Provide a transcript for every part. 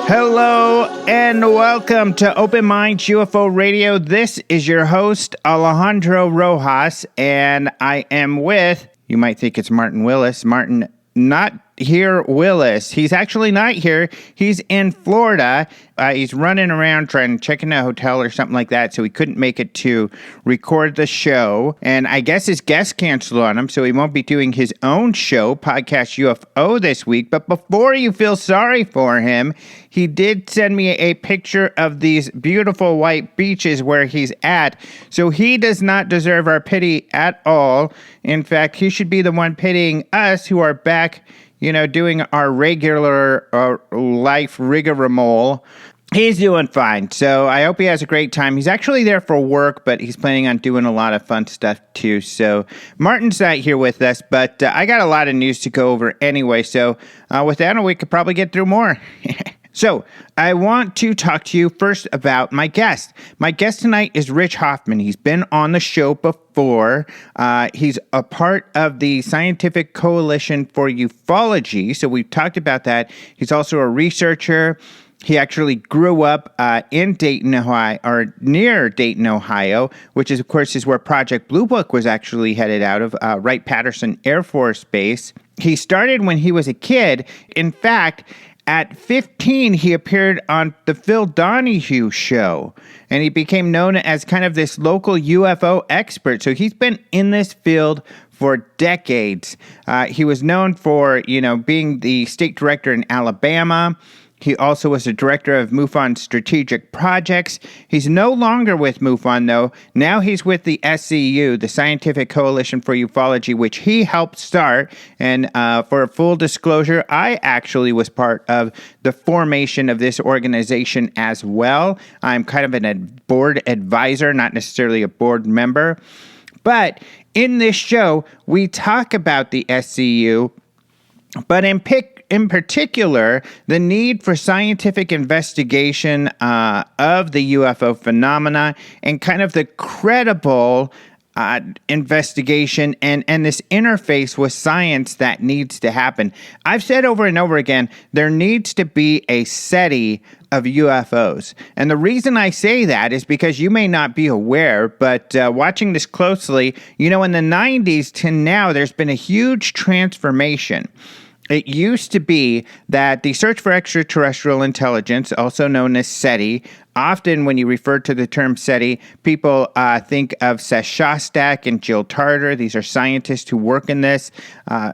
Hello and welcome to Open Minds UFO Radio. This is your host, Alejandro Rojas, and I am with, you might think it's Martin Willis. Martin, not here, Willis. He's actually not here. He's in Florida. He's running around trying to check in a hotel or something like that, so he couldn't make it to record the show. And I guess his guest canceled on him, so he won't be doing his own show, Podcast UFO, this week. But before you feel sorry for him, he did send me a picture of these beautiful white beaches where he's at. So he does not deserve our pity at all. In fact, he should be the one pitying us who are back, doing our regular life rigmarole. He's doing fine, so I hope he has a great time. He's actually there for work, but he's planning on doing a lot of fun stuff too. So Martin's not here with us, but I got a lot of news to go over anyway. So with that, we could probably get through more. So I want to talk to you first about my guest. My guest tonight is Rich Hoffman. He's been on the show before. He's a part of the Scientific Coalition for Ufology. So we've talked about that. He's also a researcher. He actually grew up in Dayton, Ohio, or near Dayton, Ohio, which is, of course, is where Project Blue Book was actually headed out of, Wright-Patterson Air Force Base. He started when he was a kid. In fact, at 15, he appeared on the Phil Donahue show, and he became known as kind of this local UFO expert. So he's been in this field for decades. He was known for, being the state director in Alabama. He also was the director of MUFON Strategic Projects. He's no longer with MUFON, though. Now he's with the SCU, the Scientific Coalition for Ufology, which he helped start. And for full disclosure, I actually was part of the formation of this organization as well. I'm kind of a board advisor, not necessarily a board member. But in this show, we talk about the SCU, but in particular, the need for scientific investigation of the UFO phenomena and kind of the credible investigation and this interface with science that needs to happen. I've said over and over again, there needs to be a SETI of UFOs. And the reason I say that is because you may not be aware, but watching this closely, in the 90s to now, there's been a huge transformation. It used to be that the search for extraterrestrial intelligence, also known as SETI, often when you refer to the term SETI, people think of Seth Shostak and Jill Tarter. These are scientists who work in this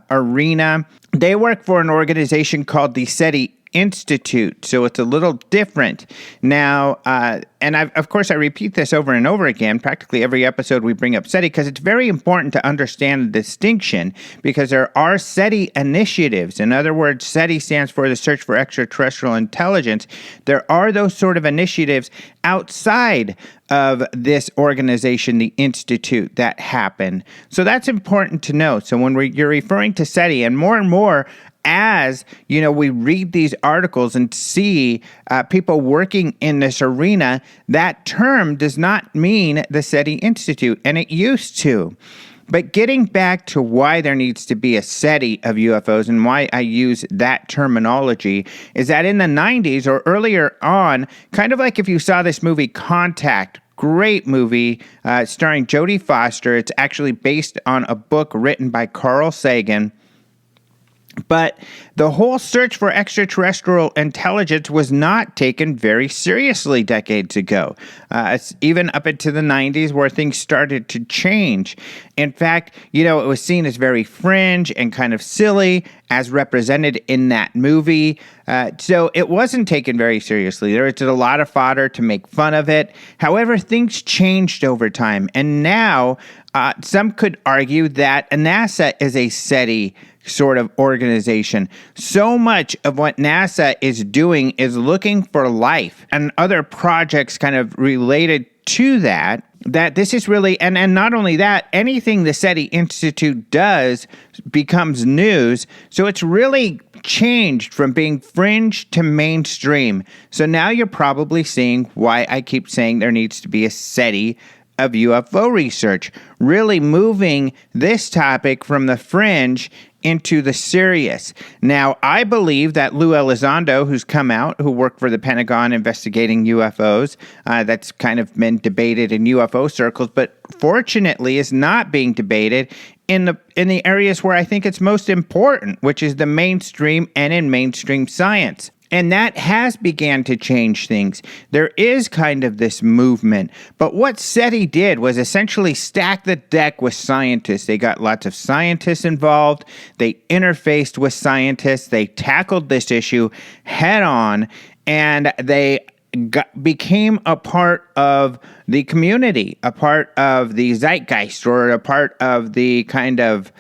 arena. They work for an organization called the SETI Institute, so it's a little different. Now, and of course I repeat this over and over again, practically every episode we bring up SETI, because it's very important to understand the distinction, because there are SETI initiatives. In other words, SETI stands for the Search for Extraterrestrial Intelligence. There are those sort of initiatives outside of this organization, the Institute, that happen. So that's important to know. So when you're referring to SETI, and more, as we read these articles and see people working in this arena, that term does not mean the SETI Institute, and it used to. But getting back to why there needs to be a SETI of UFOs and why I use that terminology is that in the 90s or earlier on, kind of like if you saw this movie Contact, great movie starring Jodie Foster. It's actually based on a book written by Carl Sagan. But the whole search for extraterrestrial intelligence was not taken very seriously decades ago, even up into the 90s where things started to change. In fact, it was seen as very fringe and kind of silly. as represented in that movie. So it wasn't taken very seriously. There was a lot of fodder to make fun of it. However, things changed over time. And now some could argue that NASA is a SETI sort of organization. So much of what NASA is doing is looking for life and other projects kind of related to that this is really, and not only that, anything the SETI Institute does becomes news. So it's really changed from being fringe to mainstream. So now you're probably seeing why I keep saying there needs to be a SETI of UFO research, really moving this topic from the fringe into the serious. Now, I believe that Lou Elizondo, who's come out, who worked for the Pentagon investigating UFOs, that's kind of been debated in UFO circles, but fortunately is not being debated in the areas where I think it's most important, which is the mainstream and in mainstream science. And that has began to change things. There is kind of this movement. But what SETI did was essentially stack the deck with scientists. They got lots of scientists involved. They interfaced with scientists. They tackled this issue head on, and they became a part of the community, a part of the zeitgeist, or a part of the kind of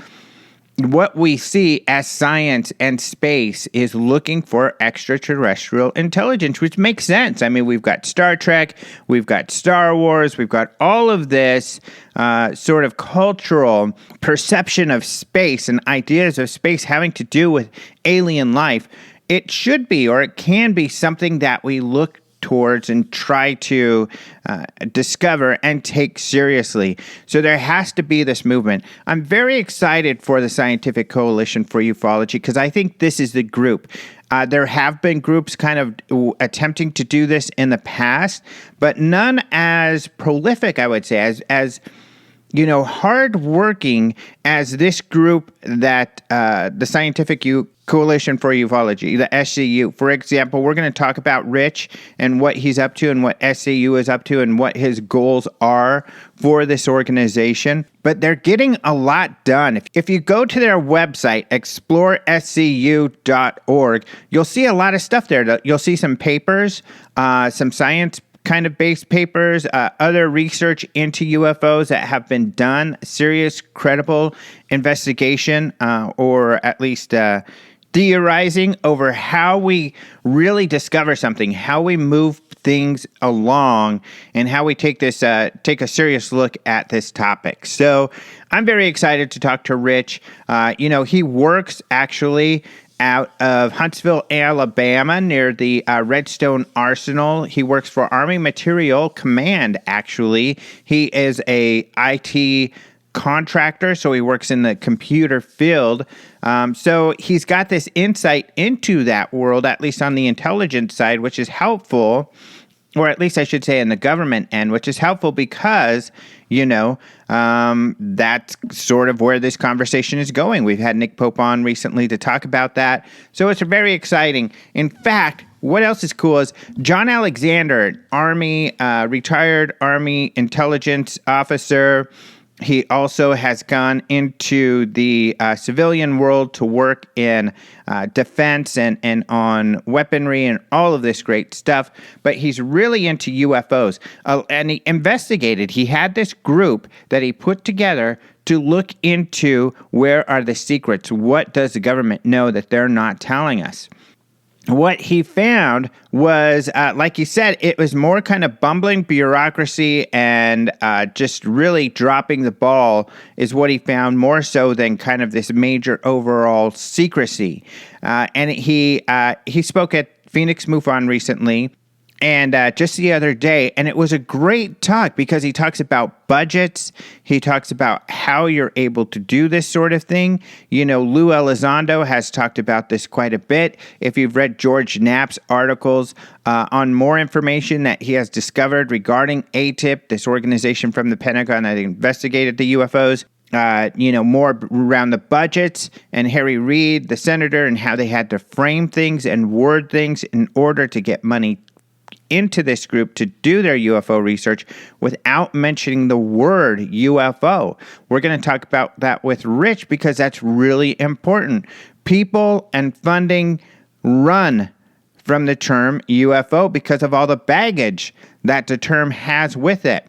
what we see as science and space is looking for extraterrestrial intelligence, which makes sense. I mean, we've got Star Trek, we've got Star Wars, we've got all of this sort of cultural perception of space and ideas of space having to do with alien life. It should be, or it can be, something that we look towards and try to discover and take seriously. So there has to be this movement. I'm very excited for the Scientific Coalition for Ufology because I think this is the group. There have been groups kind of attempting to do this in the past, but none as prolific, I would say, as hardworking as this group that the Scientific Coalition for Ufology, the SCU. For example, we're going to talk about Rich and what he's up to and what SCU is up to and what his goals are for this organization. But they're getting a lot done. If you go to their website, explorescu.org, you'll see a lot of stuff there. You'll see some papers, some science kind of based papers, other research into UFOs that have been done, serious, credible investigation, or at least theorizing over how we really discover something, how we move things along, and how we take a serious look at this topic. So I'm very excited to talk to Rich. He works actually out of Huntsville, Alabama, near the Redstone Arsenal. He works for Army Materiel Command, actually. He is a IT contractor, so he works in the computer field. So he's got this insight into that world, at least on the intelligence side, which is helpful, or at least I should say in the government end, which is helpful because, that's sort of where this conversation is going. We've had Nick Pope on recently to talk about that. So it's very exciting. In fact, what else is cool is John Alexander, retired Army intelligence officer. He also has gone into the civilian world to work in defense and on weaponry and all of this great stuff. But he's really into UFOs. And he investigated. He had this group that he put together to look into where are the secrets. What does the government know that they're not telling us? What he found was, like you said, it was more kind of bumbling bureaucracy and just really dropping the ball is what he found, more so than kind of this major overall secrecy. And he spoke at Phoenix MUFON recently, and just the other day, and it was a great talk because he talks about budgets. He talks about how you're able to do this sort of thing. Lou Elizondo has talked about this quite a bit. If you've read George Knapp's articles on more information that he has discovered regarding ATIP, this organization from the Pentagon that investigated the UFOs, more around the budgets, and Harry Reid, the senator, and how they had to frame things and word things in order to get money into this group to do their UFO research without mentioning the word UFO. We're going to talk about that with Rich because that's really important. people and funding run from the term UFO because of all the baggage that the term has with it.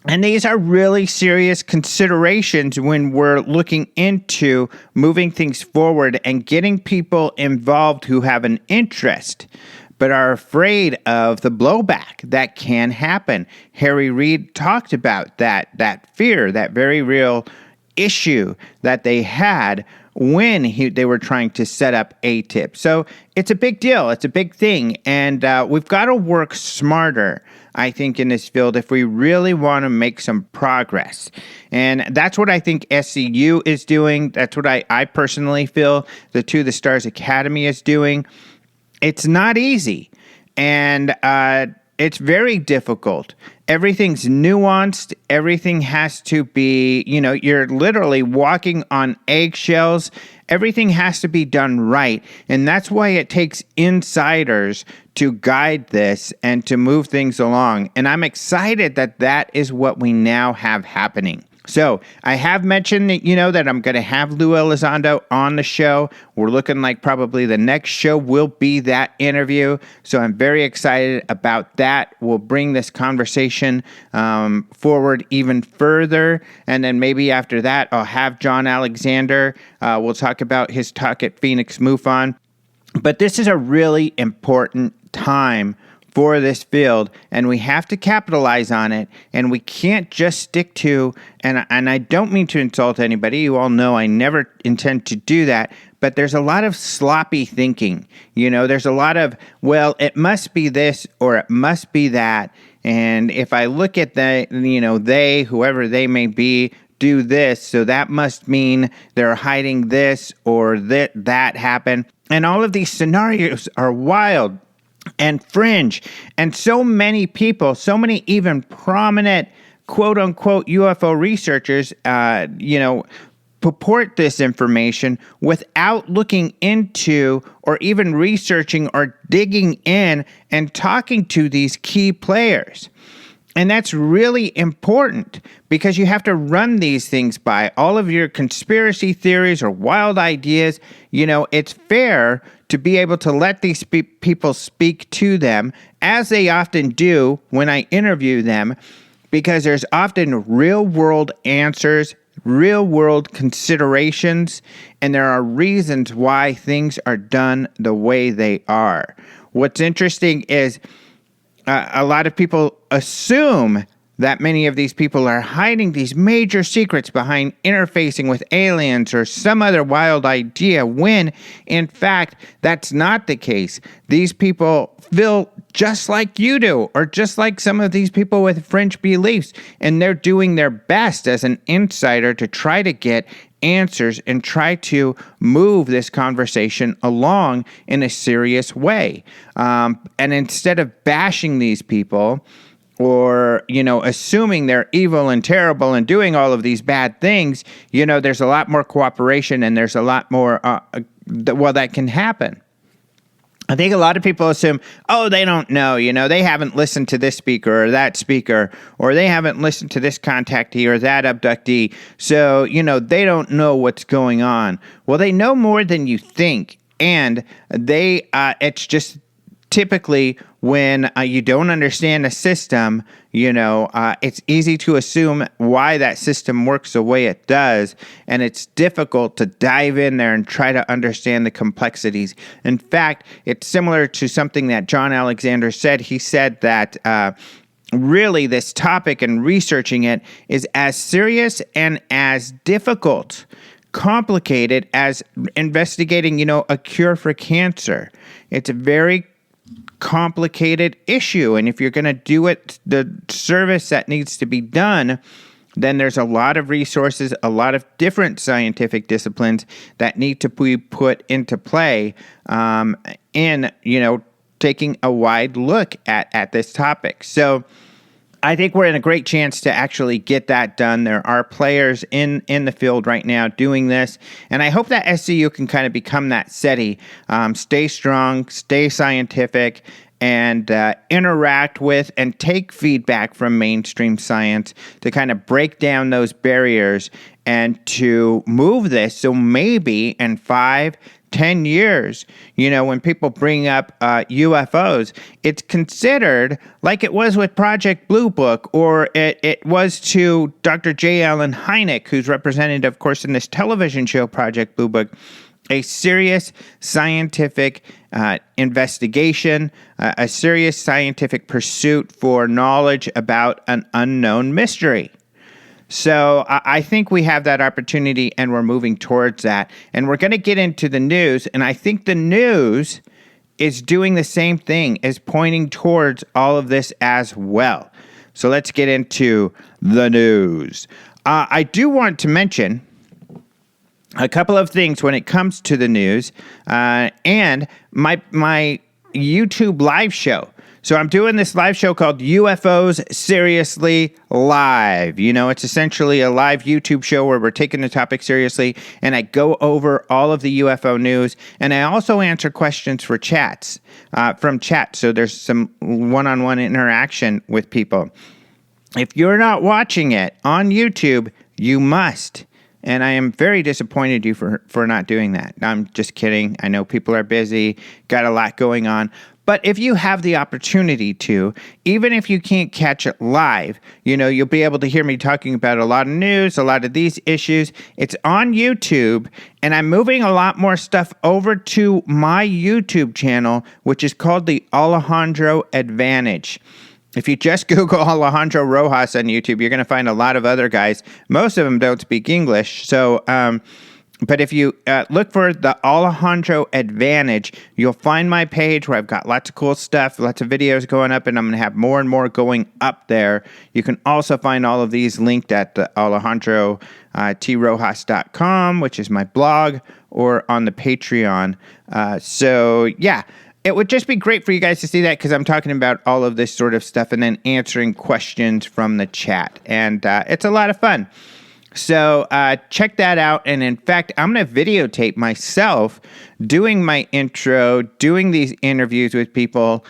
And these are really serious considerations when we're looking into moving things forward and getting people involved who have an interest but are afraid of the blowback that can happen. Harry Reid talked about that fear, that very real issue that they had when they were trying to set up ATIP. So it's a big deal. It's a big thing. And we've got to work smarter, I think, in this field if we really want to make some progress. And that's what I think SCU is doing. That's what I personally feel the To the Stars Academy is doing. It's not easy. And it's very difficult. Everything's nuanced. Everything has to be, you're literally walking on eggshells. Everything has to be done right. And that's why it takes insiders to guide this and to move things along. And I'm excited that is what we now have happening. So I have mentioned that, that I'm going to have Lou Elizondo on the show. We're looking like probably the next show will be that interview. So I'm very excited about that. We'll bring this conversation forward even further. And then maybe after that, I'll have John Alexander. We'll talk about his talk at Phoenix MUFON. But this is a really important time for this field, and we have to capitalize on it, and we can't just stick to, and I don't mean to insult anybody, you all know I never intend to do that, but there's a lot of sloppy thinking, there's a lot of, well, it must be this, or it must be that, and if I look at they, whoever they may be, do this, so that must mean they're hiding this, or that happened, and all of these scenarios are wild and fringe, and so many people, so many even prominent quote-unquote UFO researchers, purport this information without looking into or even researching or digging in and talking to these key players. And that's really important because you have to run these things by all of your conspiracy theories or wild ideas. It's fair to be able to let these people speak to them, as they often do when I interview them, because there's often real-world answers, real-world considerations, and there are reasons why things are done the way they are. What's interesting is a lot of people assume that many of these people are hiding these major secrets behind interfacing with aliens or some other wild idea, when, in fact, that's not the case. These people feel just like you do, or just like some of these people with fringe beliefs, and they're doing their best as an insider to try to get answers and try to move this conversation along in a serious way. And instead of bashing these people, or, assuming they're evil and terrible and doing all of these bad things, there's a lot more cooperation, and there's a lot more, that can happen. I think a lot of people assume, they don't know, they haven't listened to this speaker or that speaker, or they haven't listened to this contactee or that abductee, so, they don't know what's going on. Well, they know more than you think, and it's just typically when you don't understand a system, it's easy to assume why that system works the way it does, and it's difficult to dive in there and try to understand the complexities. In fact, it's similar to something that John Alexander said. He said that really this topic and researching it is as serious and as difficult, complicated as investigating, a cure for cancer. It's a very complicated issue, and if you're going to do it, the service that needs to be done, then there's a lot of resources, a lot of different scientific disciplines that need to be put into play in taking a wide look at this topic. So I think we're in a great chance to actually get that done. There are players in the field right now doing this, and I hope that SCU can kind of become that SETI. Stay strong, stay scientific, and interact with and take feedback from mainstream science to kind of break down those barriers and to move this so maybe in 5-10 years, when people bring up UFOs, it's considered like it was with Project Blue Book, or it was to Dr. J. Allen Hynek, who's represented, of course, in this television show, Project Blue Book, a serious scientific investigation, a serious scientific pursuit for knowledge about an unknown mystery. So I think we have that opportunity, and we're moving towards that. And we're going to get into the news, and I think the news is doing the same thing, is pointing towards all of this as well. So let's get into the news. I do want to mention a couple of things when it comes to the news and my YouTube live show. So I'm doing this live show called UFOs Seriously Live. It's essentially a live YouTube show where we're taking the topic seriously, and I go over all of the UFO news, and I also answer questions from chat. So there's some one-on-one interaction with people. If you're not watching it on YouTube, you must. And I am very disappointed you for not doing that. I'm just kidding. I know people are busy, got a lot going on. But if you have the opportunity to, even if you can't catch it live, you'll be able to hear me talking about a lot of news, a lot of these issues. It's on YouTube, and I'm moving a lot more stuff over to my YouTube channel, which is called the Alejandro Advantage. If you just Google Alejandro Rojas on YouTube, you're going to find a lot of other guys. Most of them don't speak English. So, but if you look for the Alejandro Advantage, you'll find my page where I've got lots of cool stuff, lots of videos going up, and I'm going to have more and more going up there. You can also find all of these linked at the AlejandroTRojas.com, which is my blog, or on the Patreon. It would just be great for you guys to see that, because I'm talking about all of this sort of stuff and then answering questions from the chat. And it's a lot of fun. So check that out. And in fact, I'm going to videotape myself doing my intro, doing these interviews with people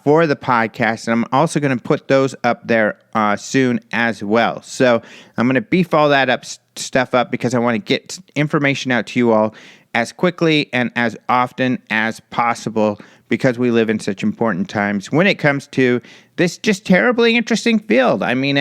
for the podcast. And I'm also going to put those up there soon as well. So I'm going to beef all that stuff up because I want to get information out to you all as quickly and as often as possible, because we live in such important times when it comes to this just terribly interesting field. I mean,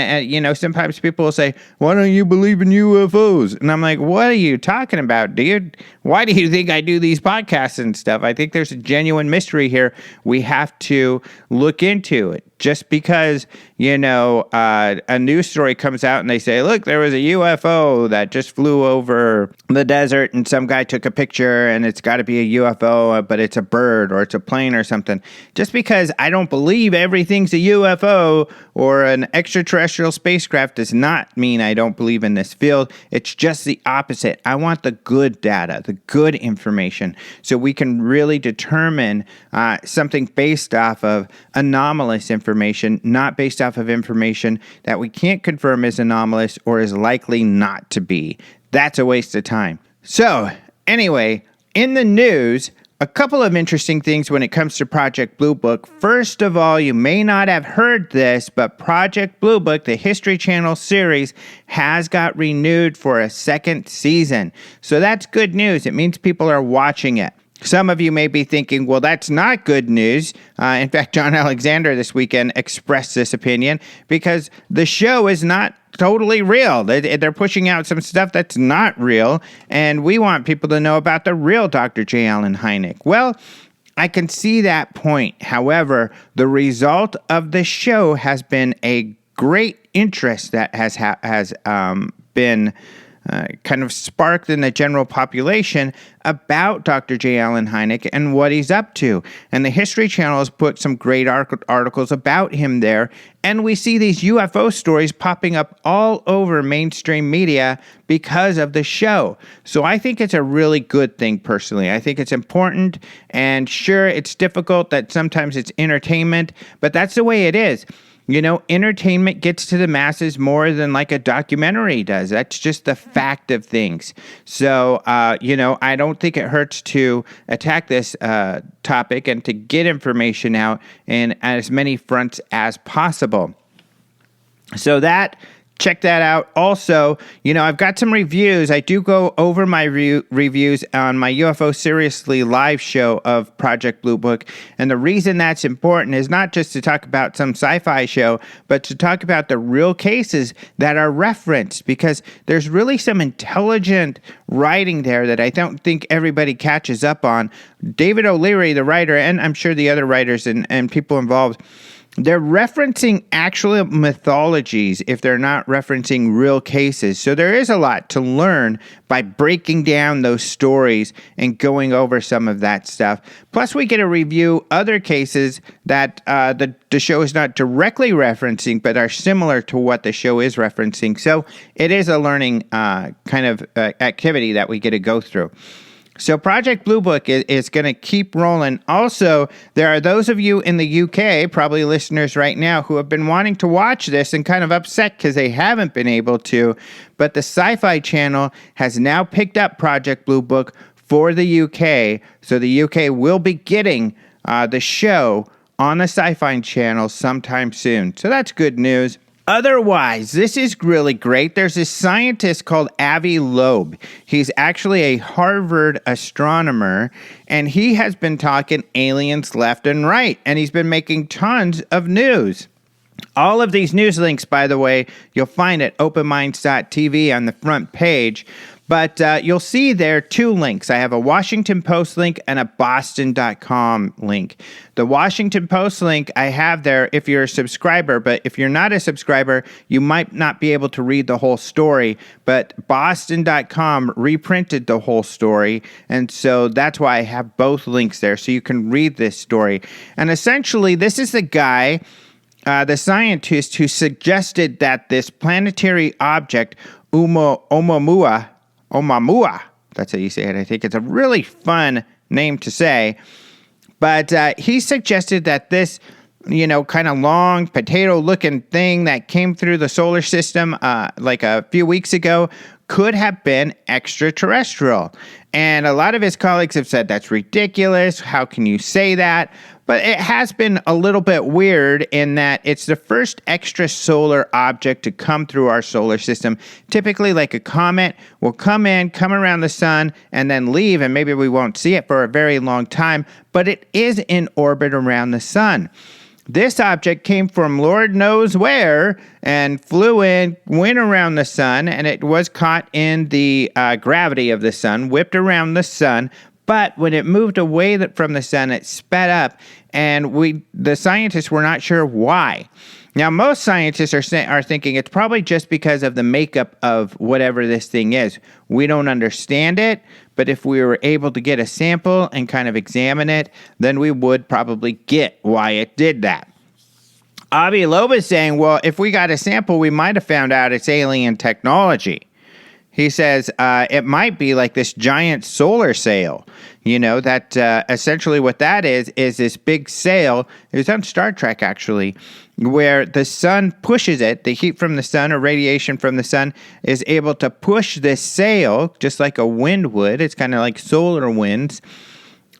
sometimes people will say, why don't you believe in UFOs? And I'm like, what are you talking about, dude? Why do you think I do these podcasts and stuff? I think there's a genuine mystery here we have to look into it. Just because, a news story comes out and they say, look, there was a UFO that just flew over the desert and some guy took a picture and it's got to be a UFO, but it's a bird or it's a plane or something. Just because I don't believe everything's a UFO or an extraterrestrial spacecraft does not mean I don't believe in this field. It's just the opposite. I want the good data, the good information, so we can really determine something based off of anomalous information, not based off of information that we can't confirm is anomalous or is likely not to be. That's a waste of time. So, anyway, in the news, a couple of interesting things when it comes to Project Blue Book. First of all, you may not have heard this, but Project Blue Book, the History Channel series, has got renewed for a second season. So that's good news. It means people are watching it. Some of you may be thinking, well, that's not good news. In fact, John Alexander this weekend expressed this opinion because the show is not totally real. They're pushing out some stuff that's not real, and we want people to know about the real Dr. J. Allen Hynek. Well, I can see that point. However, the result of the show has been a great interest that has been kind of sparked in the general population about Dr. J. Allen Hynek and what he's up to. And the History Channel has put some great articles about him there. And we see these UFO stories popping up all over mainstream media because of the show. So I think it's a really good thing, personally. I think it's important. And sure, it's difficult that sometimes it's entertainment, but that's the way it is. entertainment gets to the masses more than like a documentary does. That's just the fact of things. So, I don't think it hurts to attack this topic and to get information out in as many fronts as possible. So check that out. Also, I've got some reviews. I do go over my reviews on my UFO Seriously live show of Project Blue Book. And the reason that's important is not just to talk about some sci-fi show, but to talk about the real cases that are referenced, because there's really some intelligent writing there that I don't think everybody catches up on. David O'Leary, the writer, and I'm sure the other writers and people involved, they're referencing actual mythologies if they're not referencing real cases. So there is a lot to learn by breaking down those stories and going over some of that stuff. Plus, we get to review other cases that the show is not directly referencing, but are similar to what the show is referencing. So it is a learning kind of activity that we get to go through. So Project Blue Book is going to keep rolling. Also, there are those of you in the UK, probably listeners right now, who have been wanting to watch this and kind of upset because they haven't been able to. But the Sci-Fi Channel has now picked up Project Blue Book for the UK. So the UK will be getting the show on the Sci-Fi Channel sometime soon. So that's good news. Otherwise, this is really great. There's this scientist called Avi Loeb. He's actually a Harvard astronomer, and he has been talking aliens left and right, and he's been making tons of news. All of these news links, by the way, you'll find at openminds.tv on the front page. But you'll see there two links. I have a Washington Post link and a Boston.com link. The Washington Post link I have there if you're a subscriber, but if you're not a subscriber, you might not be able to read the whole story. But Boston.com reprinted the whole story, and so that's why I have both links there, so you can read this story. And essentially, this is the guy, the scientist who suggested that this planetary object, Oumuamua, that's how you say it. I think it's a really fun name to say. But he suggested that this, kind of long potato-looking thing that came through the solar system like a few weeks ago could have been extraterrestrial. And a lot of his colleagues have said, that's ridiculous. How can you say that? But it has been a little bit weird in that it's the first extrasolar object to come through our solar system. Typically, like a comet will come around the sun, and then leave, and maybe we won't see it for a very long time, but it is in orbit around the sun. This object came from Lord knows where and flew in, went around the sun, and it was caught in the gravity of the sun, whipped around the sun. But when it moved away from the sun, it sped up, and the scientists were not sure why. Now, most scientists are thinking it's probably just because of the makeup of whatever this thing is. We don't understand it, but if we were able to get a sample and kind of examine it, then we would probably get why it did that. Avi Loeb is saying, well, if we got a sample, we might have found out it's alien technology. He says it might be like this giant solar sail, that essentially what that is this big sail. It was on Star Trek, actually, where the sun pushes it. The heat from the sun or radiation from the sun is able to push this sail just like a wind would. It's kind of like solar winds.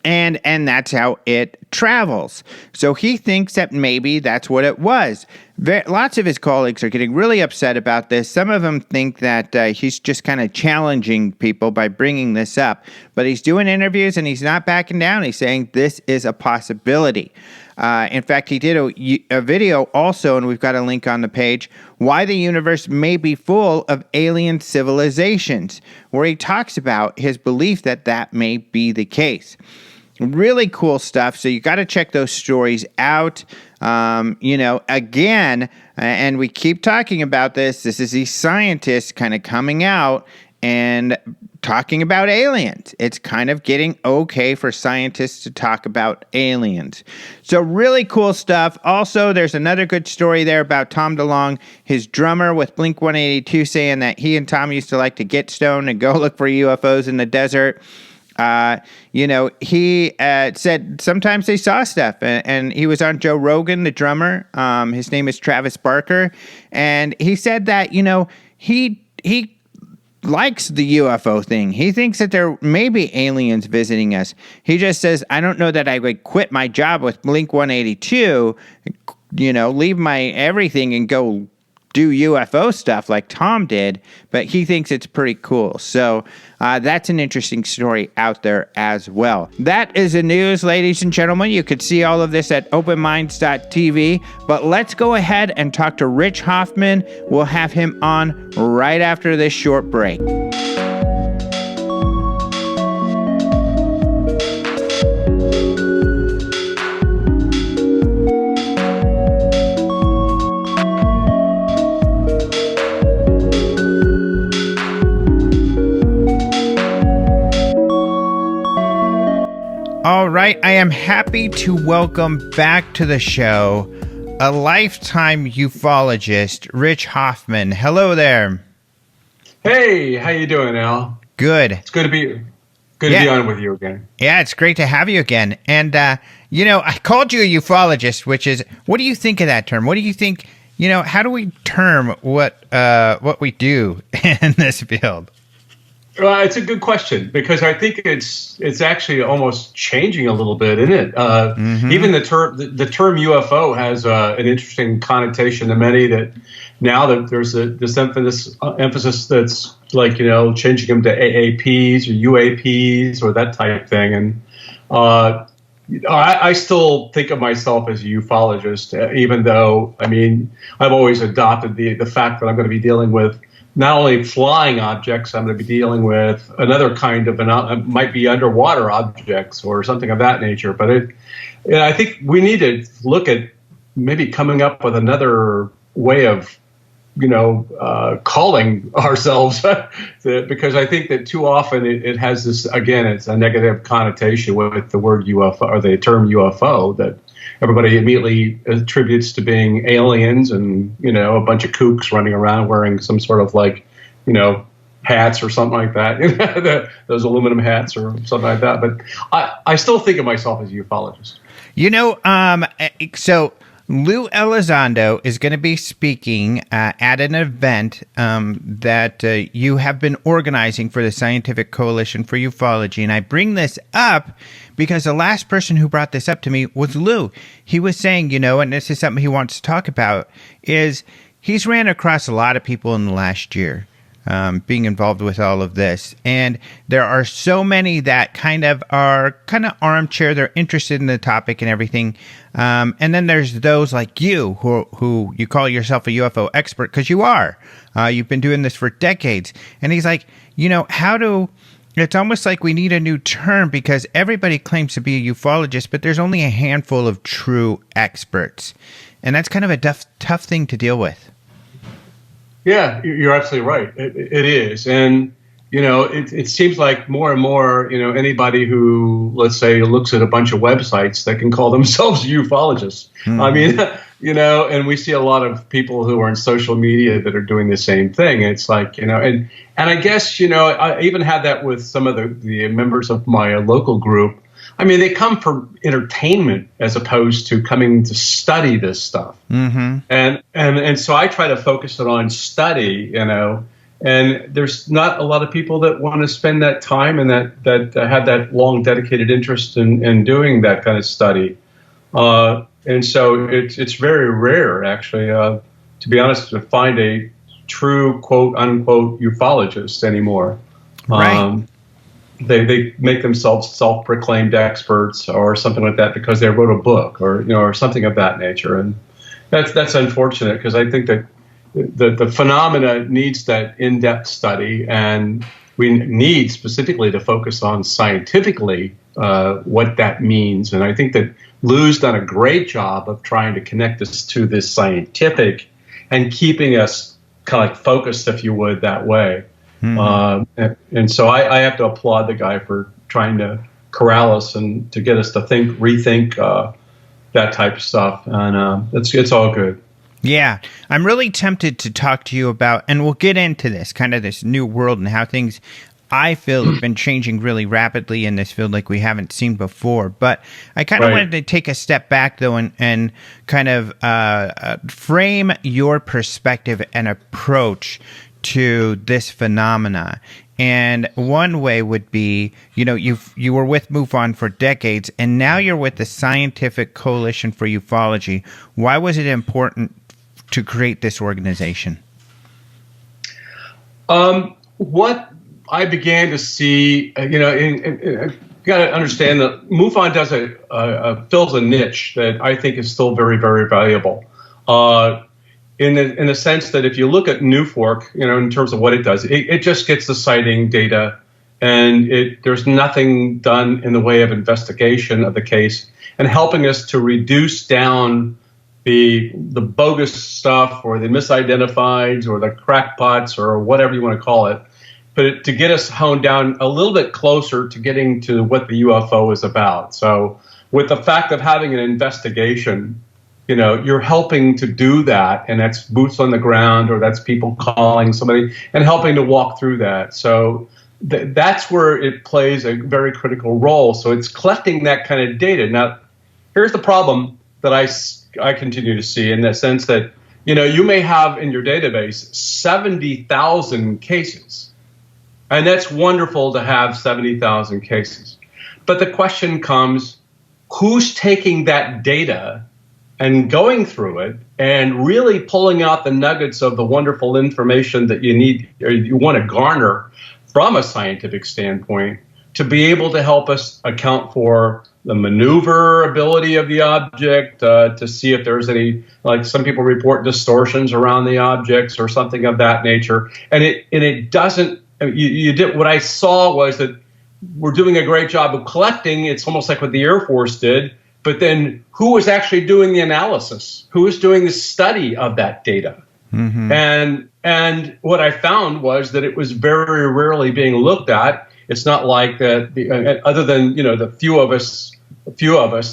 And that's how it travels. So he thinks that maybe that's what it was. Lots of his colleagues are getting really upset about this. Some of them think that he's just kind of challenging people by bringing this up. But he's doing interviews and he's not backing down. He's saying this is a possibility. In fact, he did a video also, and we've got a link on the page, why the universe may be full of alien civilizations, where he talks about his belief that that may be the case. Really cool stuff. So you got to check those stories out. Again, and we keep talking about this. This is these scientists kind of coming out and talking about aliens. It's kind of getting okay for scientists to talk about aliens. So really cool stuff. Also, there's another good story there about Tom DeLonge, his drummer with Blink-182, saying that he and Tom used to like to get stoned and go look for UFOs in the desert. He said sometimes they saw stuff, and he was on Joe Rogan, the drummer. His name is Travis Barker, and he said that, he likes the UFO thing. He thinks that there may be aliens visiting us. He just says, I don't know that I would quit my job with Blink 182, leave my everything and go do UFO stuff like Tom did, but he thinks it's pretty cool. So that's an interesting story out there as well. That is the news, ladies and gentlemen. You could see all of this at openminds.tv, but let's go ahead and talk to Rich Hoffman. We'll have him on right after this short break. All right, I am happy to welcome back to the show a lifetime ufologist, Rich Hoffman. Hello there. Hey, how you doing, Al? Good. It's good to be on with you again. Yeah, it's great to have you again. And I called you a ufologist, which is, what do you think of that term? What do you think? How do we term what we do in this field? It's a good question, because I think it's actually almost changing a little bit, isn't it? Even the term UFO has an interesting connotation to many, that now that there's this emphasis that's like, changing them to AAPs or UAPs or that type thing. And I still think of myself as a ufologist, even though, I've always adopted the fact that I'm going to be dealing with not only flying objects, I'm going to be dealing with another kind of, might be underwater objects or something of that nature. But I think we need to look at maybe coming up with another way of, calling ourselves, because I think that too often it has this, again, it's a negative connotation with the word UFO or the term UFO that everybody immediately attributes to being aliens and, a bunch of kooks running around wearing some sort of hats or something like that, those aluminum hats or something like that. But I still think of myself as a ufologist. So Lou Elizondo is going to be speaking at an event that you have been organizing for the Scientific Coalition for Ufology. And I bring this up because the last person who brought this up to me was Lou. He was saying, and this is something he wants to talk about, is he's ran across a lot of people in the last year being involved with all of this. And there are so many that kind of armchair. They're interested in the topic and everything. And then there's those like you who you call yourself a UFO expert, because you are. You've been doing this for decades. And he's like, it's almost like we need a new term, because everybody claims to be a ufologist, but there's only a handful of true experts. And that's kind of a tough thing to deal with. Yeah, you're absolutely right. It is. And, it seems like more and more, anybody who, let's say, looks at a bunch of websites that can call themselves ufologists. And we see a lot of people who are in social media that are doing the same thing. It's like, and I guess, I even had that with some of the members of my local group. They come for entertainment as opposed to coming to study this stuff. Mm-hmm. And so I try to focus it on study, and there's not a lot of people that want to spend that time and that have that long dedicated interest in doing that kind of study. And so it's very rare, actually, to be honest, to find a true quote unquote ufologist anymore. Right. They make themselves self-proclaimed experts or something like that because they wrote a book or something of that nature, and that's unfortunate, because I think that the phenomena needs that in-depth study, and we need specifically to focus on scientifically what that means. And I think that Lou's done a great job of trying to connect us to this scientific and keeping us kind of focused, if you would, that way. Mm-hmm. And so I have to applaud the guy for trying to corral us and to get us to rethink that type of stuff. And it's all good. Yeah, I'm really tempted to talk to you about, and we'll get into this, kind of this new world and how things I feel have been changing really rapidly in this field like we haven't seen before. But I kind of wanted to take a step back, though, and kind of frame your perspective and approach to this phenomena. And one way would be, you were with MUFON for decades, and now you're with the Scientific Coalition for Ufology. Why was it important to create this organization? What I began to see, you got to understand that MUFON does fills a niche that I think is still very, very valuable. In the sense that if you look at NUFORC, in terms of what it does, it just gets the sighting data, and there's nothing done in the way of investigation of the case and helping us to reduce down the bogus stuff or the misidentifieds or the crackpots or whatever you want to call it, but to get us honed down a little bit closer to getting to what the UFO is about. So with the fact of having an investigation, you're helping to do that, and that's boots on the ground, or that's people calling somebody and helping to walk through that. So that's where it plays a very critical role. So it's collecting that kind of data. Now, here's the problem that I continue to see, in the sense that, you may have in your database 70,000 cases, and that's wonderful to have 70,000 cases. But the question comes, who's taking that data and going through it and really pulling out the nuggets of the wonderful information that you need or you want to garner from a scientific standpoint to be able to help us account for the maneuverability of the object, to see if there's any, like some people report distortions around the objects or something of that nature. And it doesn't, you did, what I saw was that we're doing a great job of collecting. It's almost like what the Air Force did. But then who was actually doing the analysis? Who was doing the study of that data? Mm-hmm. And what I found was that it was very rarely being looked at. It's not like that, other than the few of us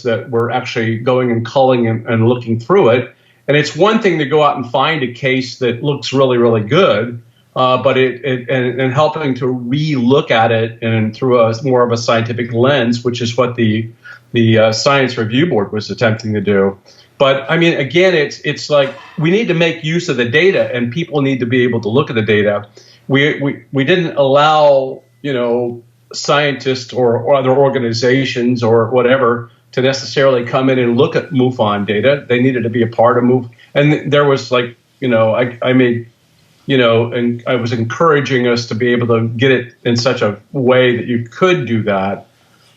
that were actually going and culling and looking through it. And it's one thing to go out and find a case that looks really, really good, but and helping to re-look at it and through more of a scientific lens, which is what the Science Review Board was attempting to do. But I mean, again, it's like we need to make use of the data, and people need to be able to look at the data. We didn't allow scientists or other organizations or whatever to necessarily come in and look at MUFON data. They needed to be a part of MUFON, and there was like I made and I was encouraging us to be able to get it in such a way that you could do that.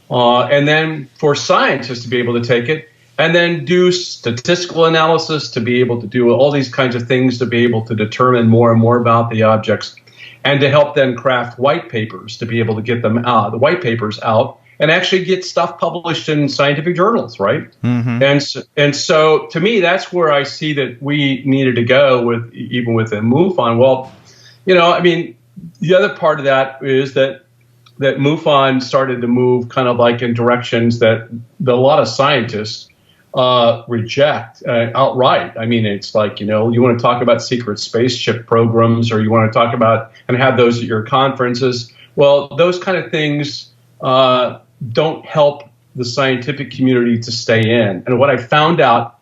And then for scientists to be able to take it and then do statistical analysis, to be able to do all these kinds of things, to be able to determine more and more about the objects, and to help them craft white papers, to be able to get them out, the white papers out, and actually get stuff published in scientific journals, right? Mm-hmm. And so to me, that's where I see that we needed to go even with the MUFON. Well, I mean, the other part of that is that MUFON started to move kind of like in directions that a lot of scientists reject outright. I mean, it's like, you want to talk about secret spaceship programs, or you want to talk about and have those at your conferences. Well, those kind of things don't help the scientific community to stay in. And what I found out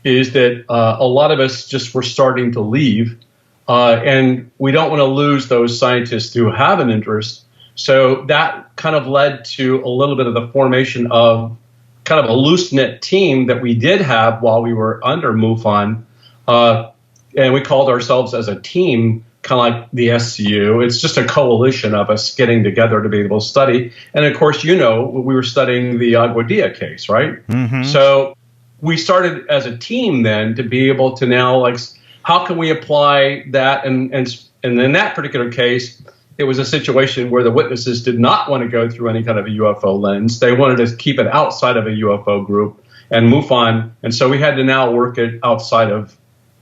is that a lot of us just were starting to leave, and we don't want to lose those scientists who have an interest. So that kind of led to a little bit of the formation of kind of a loose-knit team that we did have while we were under MUFON, and we called ourselves as a team, kind of like the SCU. It's just a coalition of us getting together to be able to study. And of course, we were studying the Aguadilla case, right? Mm-hmm. So we started as a team then to be able to now, like, how can we apply that? And in that particular case, it was a situation where the witnesses did not want to go through any kind of a UFO lens. They wanted to keep it outside of a UFO group and MUFON. And so we had to now work it outside of,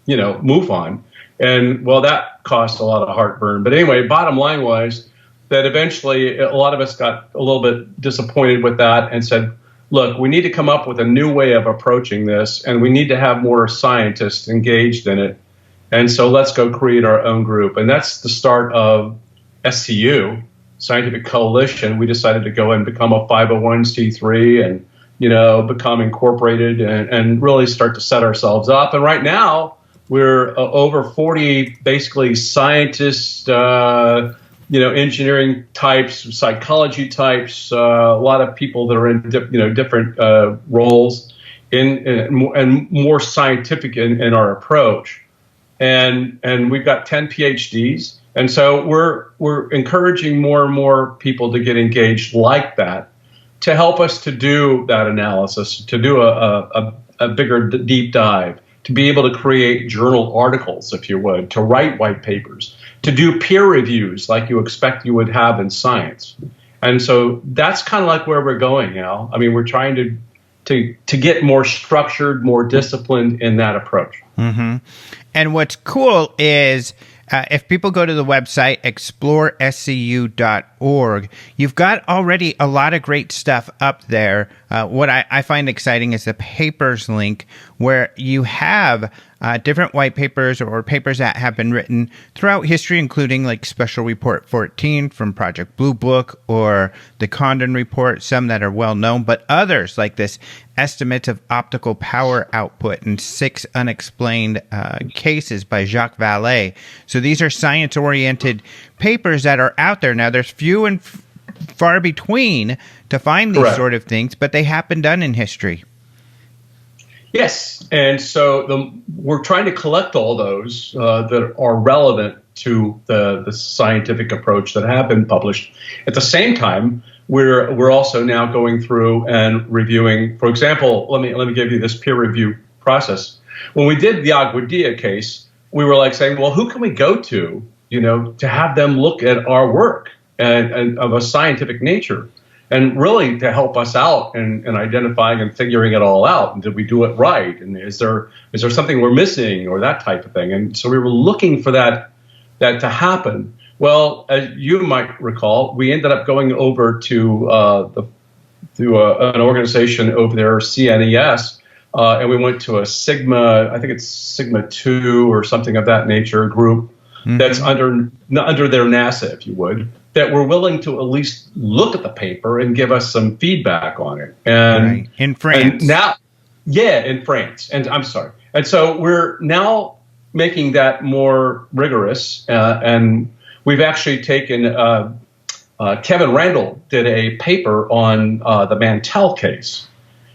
MUFON. And, well, that caused a lot of heartburn. But anyway, bottom line was that eventually a lot of us got a little bit disappointed with that and said, look, we need to come up with a new way of approaching this, and we need to have more scientists engaged in it. And so let's go create our own group. And that's the start of SCU. scientific coalition, we decided to go and become a 501c3 and, become incorporated and really start to set ourselves up. And right now, we're over 40 basically scientists, engineering types, psychology types, a lot of people that are in different roles and more scientific in our approach. And we've got 10 PhDs. And so we're encouraging more and more people to get engaged like that to help us to do that analysis, to do a bigger deep dive, to be able to create journal articles, if you would, to write white papers, to do peer reviews like you expect you would have in science. And so that's kind of like where we're going now. I mean, we're trying to get more structured, more disciplined in that approach. Mm-hmm. And what's cool is if people go to the website, explorescu.org, you've got already a lot of great stuff up there. What I find exciting is the papers link, where you have different white papers or papers that have been written throughout history, including like Special Report 14 from Project Blue Book or the Condon Report, some that are well known, but others like this Estimates of Optical Power Output and 6 Unexplained Cases by Jacques Vallée. So these are science-oriented papers that are out there. Now, there's few and far between to find these sort of things, but they have been done in history. Yes, and so we're trying to collect all those that are relevant to the scientific approach that have been published. At the same time, we're also now going through and reviewing. For example, let me give you this peer review process. When we did the Aguadilla case, we were like saying, well, who can we go to have them look at our work and of a scientific nature, and really to help us out in identifying and figuring it all out. And did we do it right? And is there something we're missing, or that type of thing? And so we were looking for that to happen. Well, as you might recall, we ended up going over to an organization over there, CNES, and we went to a Sigma, I think it's Sigma 2 or something of that nature group that's under their NASA, if you would, that were willing to at least look at the paper and give us some feedback on it. And in France. In France. And I'm sorry. And so we're now making that more rigorous. And we've actually taken, Kevin Randall did a paper on the Mantell case.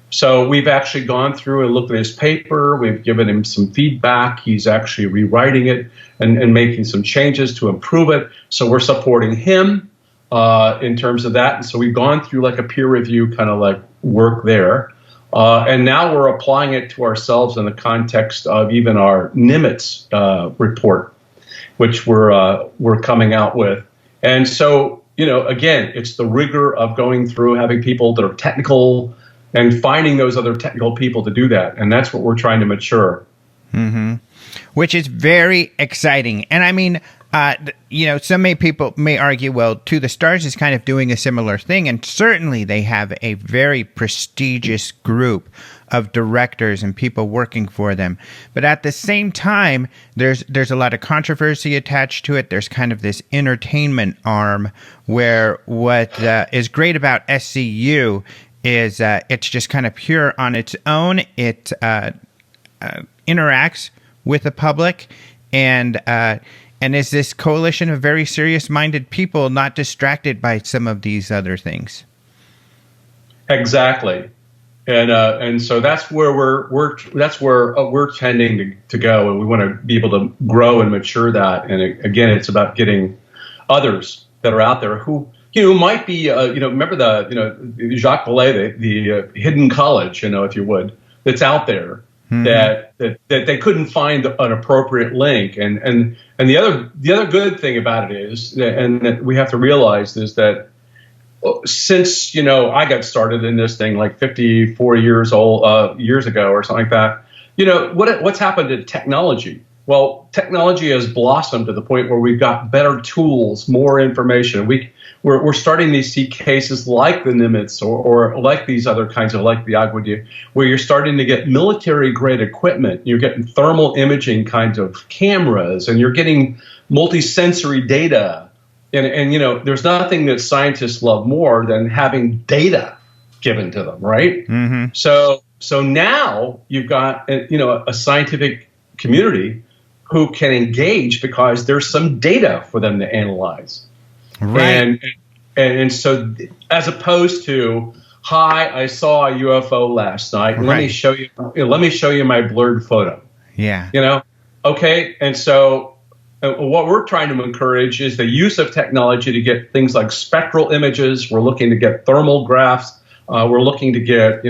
So we've actually gone through and looked at his paper. We've given him some feedback. He's actually rewriting it and making some changes to improve it. So we're supporting him in terms of that. And so we've gone through like a peer review kind of like work there. And now we're applying it to ourselves in the context of even our Nimitz report, which we're coming out with. And so, again, it's the rigor of going through, having people that are technical, and finding those other technical people to do that. And that's what we're trying to mature. Mm-hmm. Which is very exciting. And I mean, some people may argue, well, To the Stars is kind of doing a similar thing. And certainly they have a very prestigious group of directors and people working for them. But at the same time, there's a lot of controversy attached to it. There's kind of this entertainment arm where what is great about SCU is it's just kind of pure on its own. It interacts with the public, and is this coalition of very serious-minded people, not distracted by some of these other things. Exactly, and so that's where we're tending to go, and we want to be able to grow and mature that. And again, it's about getting others that are out there who might be, remember Jacques Vallée, the hidden college, if you would, that's out there, that they couldn't find an appropriate link. And the other good thing about it is, and that we have to realize, is that since, I got started in this thing like 54 years ago or something like that, what's happened to technology? Well, technology has blossomed to the point where we've got better tools, more information. We're starting to see cases like the Nimitz or like these other kinds of, like the Aguadilla, where you're starting to get military-grade equipment. You're getting thermal imaging kinds of cameras, and you're getting multisensory data And there's nothing that scientists love more than having data given to them, right? Mm-hmm. So now you've got a scientific community who can engage because there's some data for them to analyze, right? And so as opposed to, hi, I saw a UFO last night. Let me show you. Let me show you my blurred photo. Yeah. Okay. And so what we're trying to encourage is the use of technology to get things like spectral images. We're looking to get thermal graphs. We're looking to get,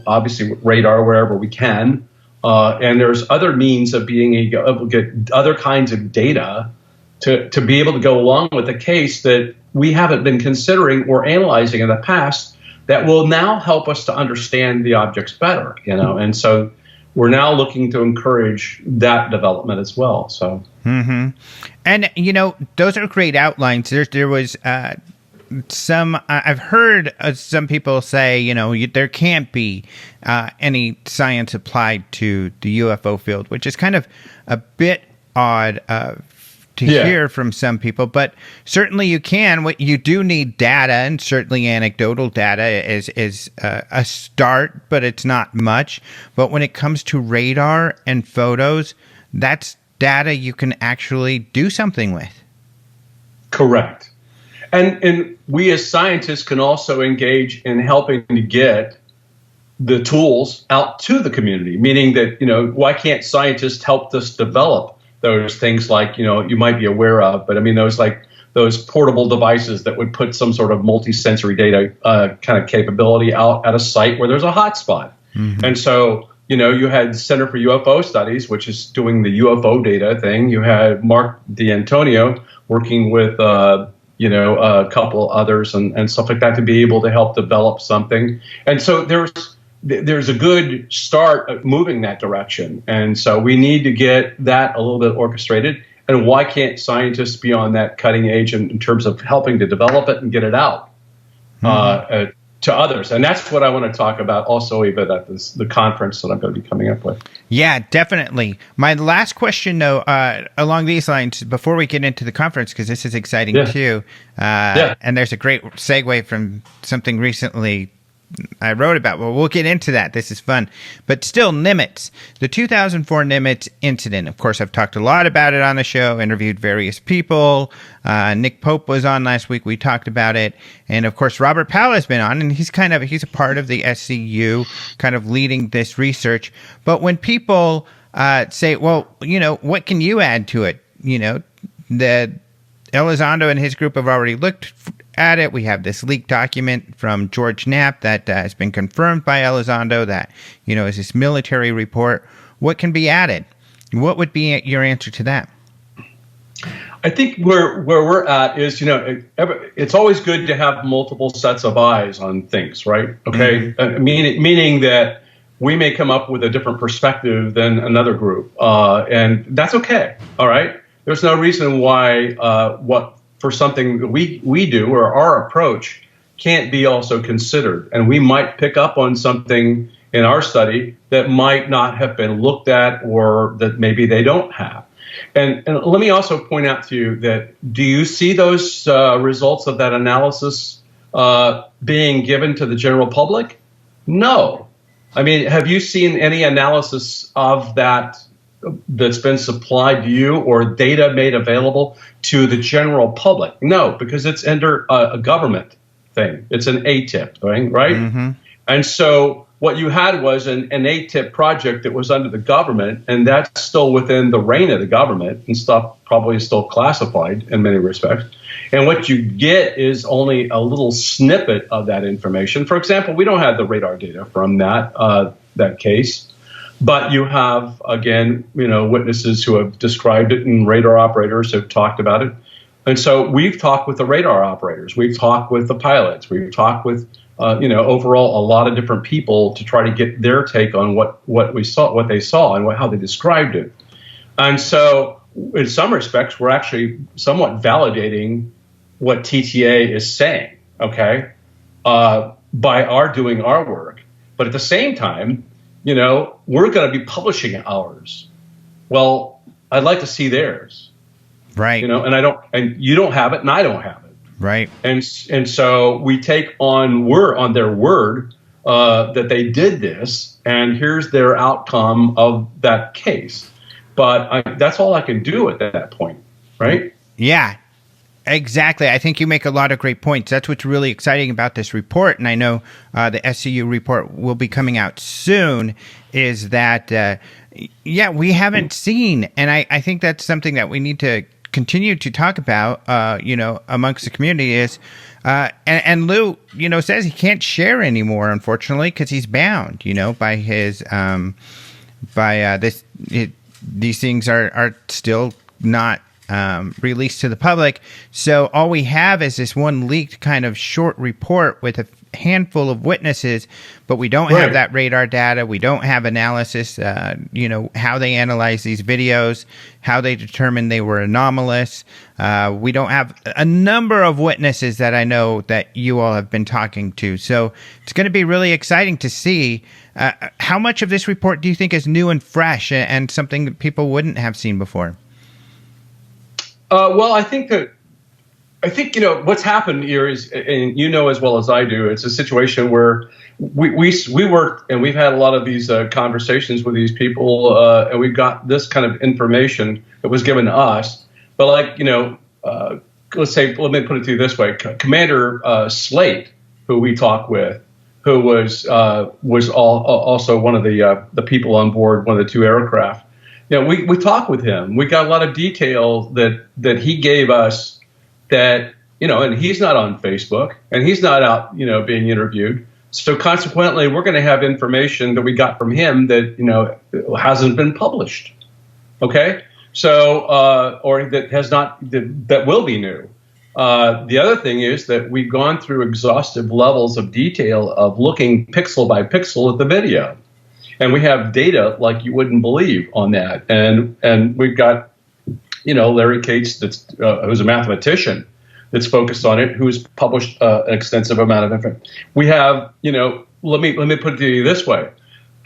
obviously radar wherever we can. And there's other means of being able to get other kinds of data to be able to go along with the case that we haven't been considering or analyzing in the past that will now help us to understand the objects better, And so we're now looking to encourage that development as well. So, mm-hmm. And those are great outlines. There was some. I've heard some people say, there can't be any science applied to the UFO field, which is kind of a bit odd to hear from some people, but certainly you can. What you do need data, and certainly anecdotal data is a start, but it's not much. But when it comes to radar and photos, that's data you can actually do something with. Correct. And we as scientists can also engage in helping to get the tools out to the community, meaning that, why can't scientists help us develop those things like, you might be aware of, but I mean, those portable devices that would put some sort of multi-sensory data kind of capability out at a site where there's a hotspot. Mm-hmm. And so, you had Center for UFO Studies, which is doing the UFO data thing. You had Mark D'Antonio working with, a couple others and stuff like that to be able to help develop something. And so there's a good start of moving that direction. And so we need to get that a little bit orchestrated. And why can't scientists be on that cutting edge in terms of helping to develop it and get it out to others? And that's what I want to talk about also even at the conference that I'm going to be coming up with. Yeah, definitely. My last question, though, along these lines, before we get into the conference, because this is exciting too. And there's a great segue from something recently I wrote about. Well, we'll get into that. This is fun. But still, Nimitz, the 2004 Nimitz incident. Of course, I've talked a lot about it on the show, interviewed various people. Nick Pope was on last week. We talked about it. And, of course, Robert Powell has been on, and he's a part of the SCU, kind of leading this research. But when people say, well, what can you add to it? The Elizondo and his group have already looked at it. We have this leaked document from George Knapp that has been confirmed by Elizondo that, is this military report. What can be added? What would be your answer to that? I think where we're at is, it's always good to have multiple sets of eyes on things, right? Okay. Mm-hmm. Meaning that we may come up with a different perspective than another group. And that's okay. All right. There's no reason why for something that we do or our approach can't be also considered. And we might pick up on something in our study that might not have been looked at or that maybe they don't have. And let me also point out to you that, do you see those results of that analysis being given to the general public? No. I mean, have you seen any analysis of that's been supplied to you or data made available to the general public? No, because it's under a government thing. It's an ATIP thing, right? Mm-hmm. And so what you had was an ATIP project that was under the government, and that's still within the reign of the government and stuff probably still classified in many respects. And what you get is only a little snippet of that information. For example, we don't have the radar data from that case. But you have, again, witnesses who have described it and radar operators have talked about it. And so we've talked with the radar operators. We've talked with the pilots. We've talked with, overall a lot of different people to try to get their take on what they saw and how they described it. And so in some respects, we're actually somewhat validating what TTA is saying, okay, by our doing our work. But at the same time, we're going to be publishing ours. Well, I'd like to see theirs. Right. And you don't have it, and I don't have it. Right. And so we take on their word that they did this, and here's their outcome of that case. But that's all I can do at that point, right? Yeah, exactly. I think you make a lot of great points. That's what's really exciting about this report, and I know the SCU report will be coming out soon, is that, we haven't seen, and I think that's something that we need to continue to talk about, amongst the community is, and Lou, says he can't share anymore, unfortunately, because he's bound, by his, these things are still not released to the public. So all we have is this one leaked kind of short report with a handful of witnesses, but we don't have that radar data. We don't have analysis, how they analyze these videos, how they determined they were anomalous. We don't have a number of witnesses that I know that you all have been talking to. So it's going to be really exciting to see how much of this report do you think is new and fresh and something that people wouldn't have seen before? Well, I think what's happened here is, and as well as I do, it's a situation where we work, and we've had a lot of these conversations with these people, and we've got this kind of information that was given to us. But let's say, let me put it to you this way: Commander Slate, who we talked with, who was also one of the people on board one of the two aircraft. We talked with him. We got a lot of detail that he gave us that, and he's not on Facebook and he's not out, being interviewed. So consequently, we're going to have information that we got from him that, hasn't been published. Okay. So, or that has not, that will be new. The other thing is that we've gone through exhaustive levels of detail of looking pixel by pixel at the video. And we have data like you wouldn't believe on that. And we've got, Larry Cates, who's a mathematician that's focused on it, who's published an extensive amount of information. We have, let me put it to you this way.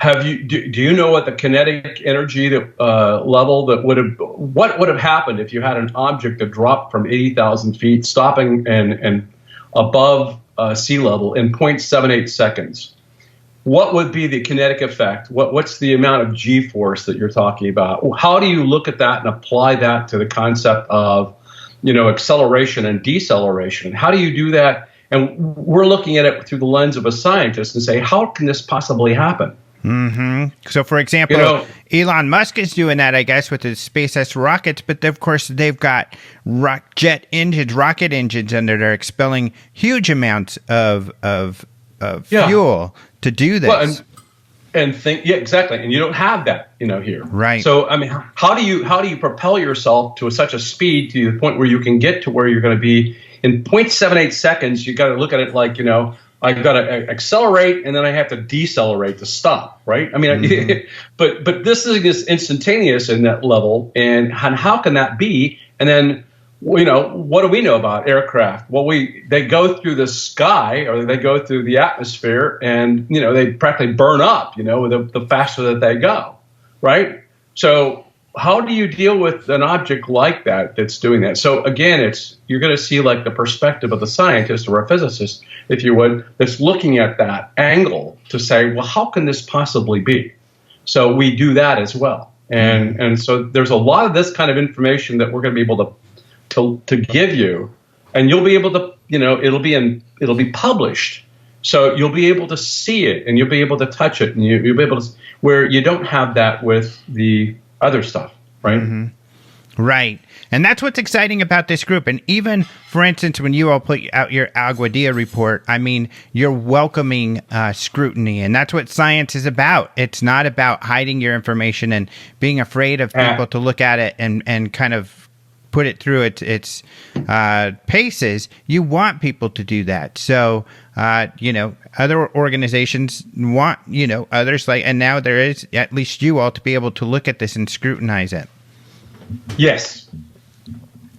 Do you know what the kinetic energy level that what would have happened if you had an object that dropped from 80,000 feet, stopping and above sea level in 0.78 seconds? What would be the kinetic effect? What's the amount of G-force that you're talking about? How do you look at that and apply that to the concept of, acceleration and deceleration? How do you do that? And we're looking at it through the lens of a scientist and say, how can this possibly happen? Mm-hmm. So, for example, Elon Musk is doing that, I guess, with his SpaceX rockets. But, of course, they've got rocket engines, and they're expelling huge amounts of fuel to do this. Well, exactly. And you don't have that, here. Right. So, I mean, how do you propel yourself to such a speed to the point where you can get to where you're going to be in 0.78 seconds? You got to look at it like, I've got to accelerate and then I have to decelerate to stop. Right. I mean, but this is instantaneous in that level. And how can that be? And then, what do we know about aircraft? Well, they go through the sky or they go through the atmosphere and, they practically burn up, the faster that they go. Right. So how do you deal with an object like that's doing that? So again, you're going to see like the perspective of the scientist or a physicist, if you would, that's looking at that angle to say, well, how can this possibly be? So we do that as well. And so there's a lot of this kind of information that we're going to be able to give you, and you'll be able to, it'll be published. So you'll be able to see it and you'll be able to touch it and you'll be able to, where you don't have that with the other stuff, right? Mm-hmm. Right. And that's what's exciting about this group. And even, for instance, when you all put out your Aguadilla report, I mean, you're welcoming scrutiny. And that's what science is about. It's not about hiding your information and being afraid of people to look at it and kind of put it through its paces. You want people to do that. So, other organizations want, others like, and now there is at least you all to be able to look at this and scrutinize it. Yes.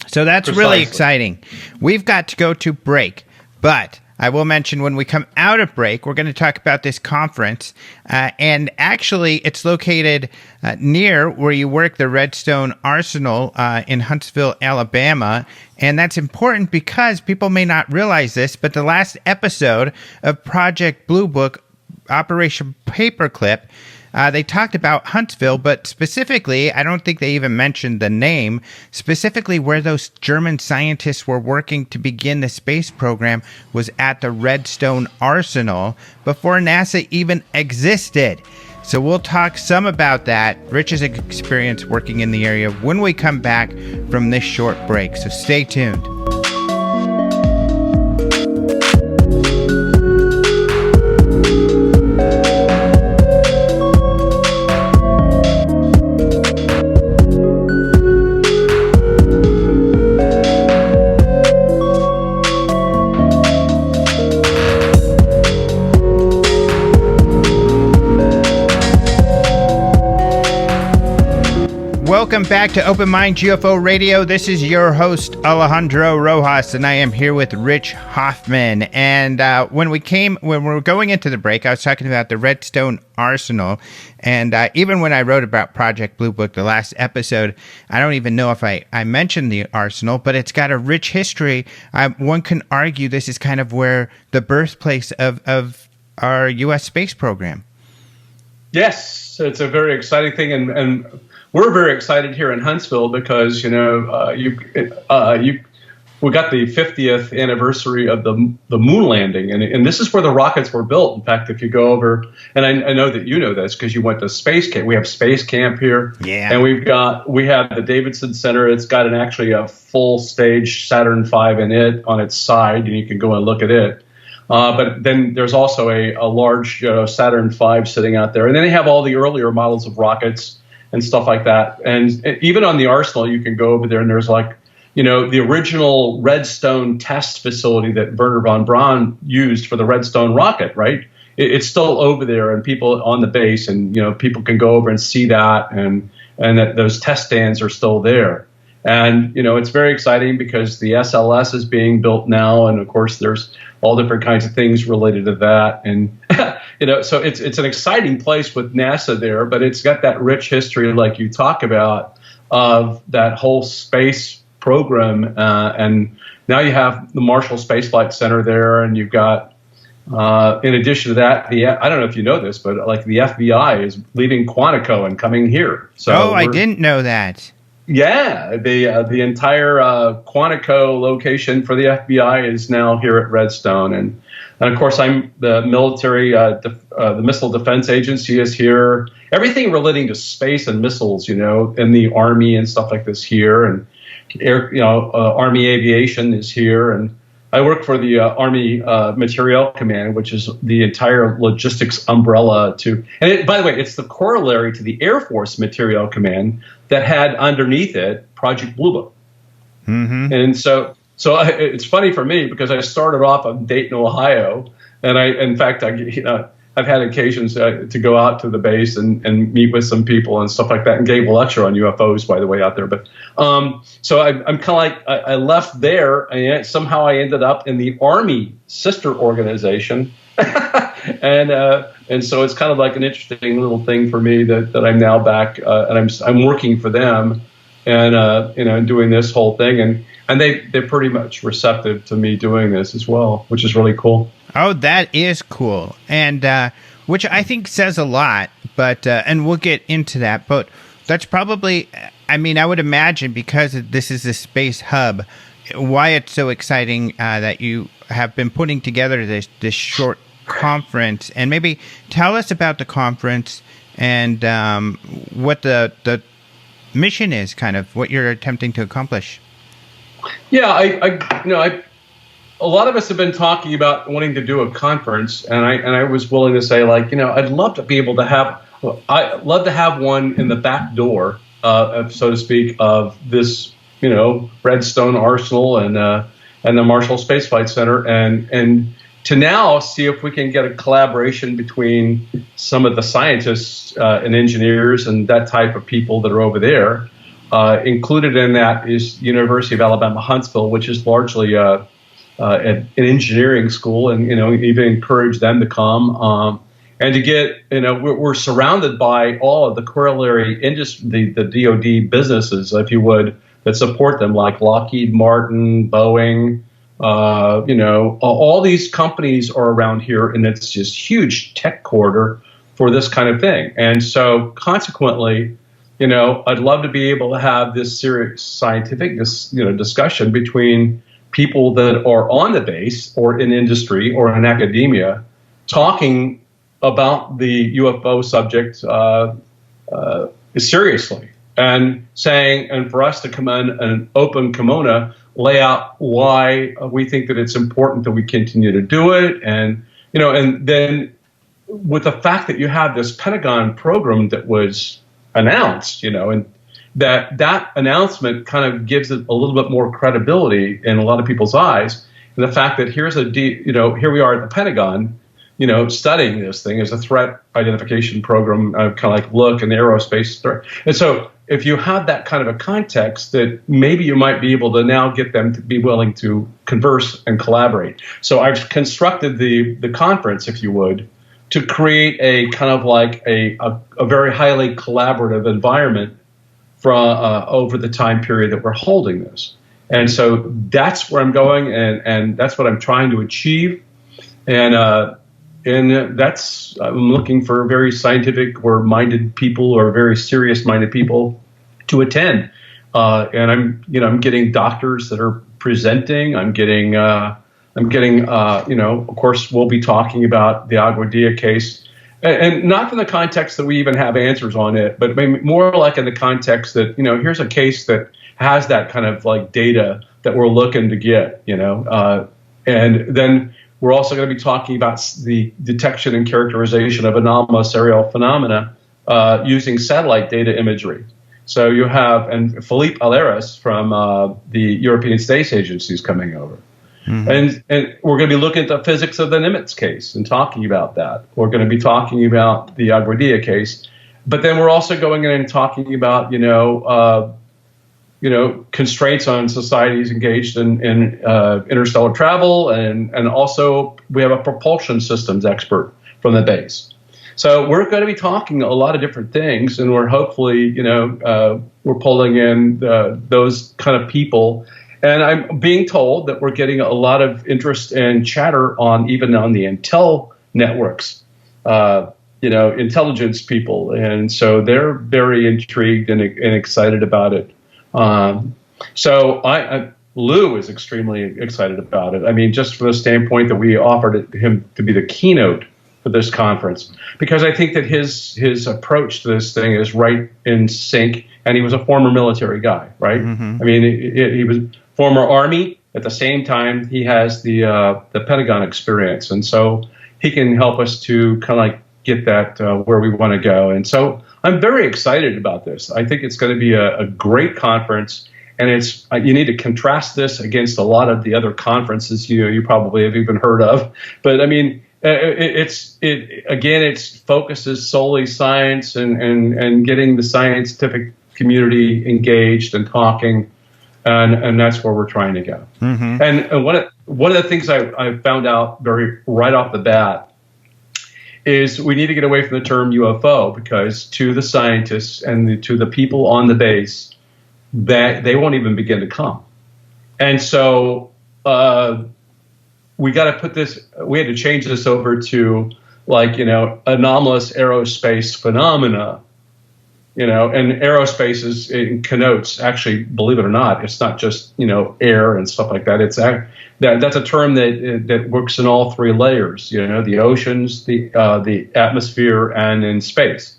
So that's really exciting. We've got to go to break, but I will mention when we come out of break, we're going to talk about this conference. And actually, it's located near where you work, the Redstone Arsenal in Huntsville, Alabama. And that's important because people may not realize this, but the last episode of Project Blue Book, Operation Paperclip, they talked about Huntsville, but specifically, I don't think they even mentioned the name, specifically where those German scientists were working to begin the space program was at the Redstone Arsenal before NASA even existed. So we'll talk some about that, Rich's experience working in the area when we come back from this short break. So stay tuned. Welcome back to Open Minds UFO Radio. This is your host, Alejandro Rojas, and I am here with Rich Hoffman. And when we were going into the break, I was talking about the Redstone Arsenal. And even when I wrote about Project Blue Book, the last episode, I don't even know if I mentioned the Arsenal, but it's got a rich history. One can argue this is kind of where the birthplace of our U.S. space program. Yes, it's a very exciting thing, and we're very excited here in Huntsville because we got the 50th anniversary of the moon landing, and this is where the rockets were built. In fact, if you go over, and I know that you know this because you went to space camp. We have space camp here, yeah, and we have the Davidson Center. It's got actually a full stage Saturn V in it on its side, and you can go and look at it. But then there's also a large Saturn V sitting out there, and then they have all the earlier models of rockets and stuff like that. And even on the Arsenal, you can go over there and there's the original Redstone test facility that Wernher von Braun used for the Redstone rocket, right? It's still over there, and people on the base, and people can go over and see that, and that those test stands are still there. And it's very exciting because the SLS is being built now, and of course there's all different kinds of things related to that, and so it's an exciting place with NASA there, but it's got that rich history, like you talk about, of that whole space program, and now you have the Marshall Space Flight Center there, and you've got, in addition to that, I don't know if you know this, but the FBI is leaving Quantico and coming here. So I didn't know that. Yeah, the entire Quantico location for the FBI is now here at Redstone, and of course I'm the military, the Missile Defense Agency is here. Everything relating to space and missiles, and the Army and stuff like this here, and Army Aviation is here, and I work for the Army Materiel Command, which is the entire logistics umbrella by the way, it's the corollary to the Air Force Materiel Command that had underneath it Project Blue Book. Mm-hmm. And so it's funny for me because I started off in Dayton, Ohio, and I've had occasions to go out to the base and meet with some people and stuff like that, and gave a lecture on UFOs, by the way, out there. But so I'm kind of I left there, and somehow I ended up in the Army sister organization, and so it's kind of like an interesting little thing for me that I'm now back, and I'm working for them, and doing this whole thing, and they're pretty much receptive to me doing this as well, which is really cool. Oh, that is cool. And which I think says a lot, but and we'll get into that. But that's probably, I would imagine because this is a space hub, why it's so exciting that you have been putting together this short conference. And maybe tell us about the conference and what the mission is, kind of what you're attempting to accomplish. Yeah, a lot of us have been talking about wanting to do a conference, and I was willing to say, I'd love to be able to have one in the back door, so to speak, of this, Redstone Arsenal and the Marshall Space Flight Center, and to now see if we can get a collaboration between some of the scientists and engineers and that type of people that are over there. Included in that is University of Alabama Huntsville, which is largely at an engineering school, and even encourage them to come. And to get, we're surrounded by all of the corollary industry, the DoD businesses, if you would, that support them, like Lockheed Martin, Boeing. All these companies are around here, and it's just huge tech corridor for this kind of thing. And so, consequently, I'd love to be able to have this serious scientific, discussion between people that are on the base or in industry or in academia, talking about the UFO subject seriously, and saying, and for us to come in an open kimono, lay out why we think that it's important that we continue to do it, and then with the fact that you have this Pentagon program that was announced, and that announcement kind of gives it a little bit more credibility in a lot of people's eyes, and the fact that here we are at the Pentagon, studying this thing as a threat identification program, kind of like look an aerospace threat. And so if you have that kind of a context, that maybe you might be able to now get them to be willing to converse and collaborate. So I've constructed the conference, if you would, to create a kind of like a very highly collaborative environment over the time period that we're holding this. And so that's where I'm going, and that's what I'm trying to achieve. And that's, I'm looking for very scientific or minded people, or very serious minded people to attend. And I'm getting doctors that are presenting. I'm getting, of course, we'll be talking about the Aguadilla case, and not in the context that we even have answers on it, but maybe more like in the context that, here's a case that has that kind of like data that we're looking to get, and then we're also going to be talking about the detection and characterization of anomalous aerial phenomena using satellite data imagery. So you have, and Philippe Alleras from the European Space Agency is coming over. Mm-hmm. And we're going to be looking at the physics of the Nimitz case and talking about that. We're going to be talking about the Aguadilla case. But then we're also going in and talking about, constraints on societies engaged in interstellar travel, and also we have a propulsion systems expert from the base. So we're going to be talking a lot of different things, and we're hopefully, we're pulling in those kind of people. And I'm being told that we're getting a lot of interest and chatter even on the intel networks, intelligence people, and so they're very intrigued and excited about it. So Lou is extremely excited about it. I mean, just from the standpoint that we offered him to be the keynote for this conference, because I think that his approach to this thing is right in sync. And he was a former military guy, right? Mm-hmm. I mean, he was former Army. At the same time, he has the Pentagon experience, and so he can help us to kind of like get that where we want to go. And so I'm very excited about this. I think it's going to be a great conference, and you need to contrast this against a lot of the other conferences you probably have even heard of. But I mean, it focuses solely science and getting the scientific community engaged and talking, and that's where we're trying to go. Mm-hmm. And one of the things I found out right off the bat is we need to get away from the term UFO, because to the scientists and to the people on the base, that they won't even begin to come. And so we got to we had to change this over to anomalous aerospace phenomena, and aerospace connotes, actually, believe it or not, it's not just, air and stuff like that. It's that's a term that works in all three layers, the oceans, the atmosphere, and in space.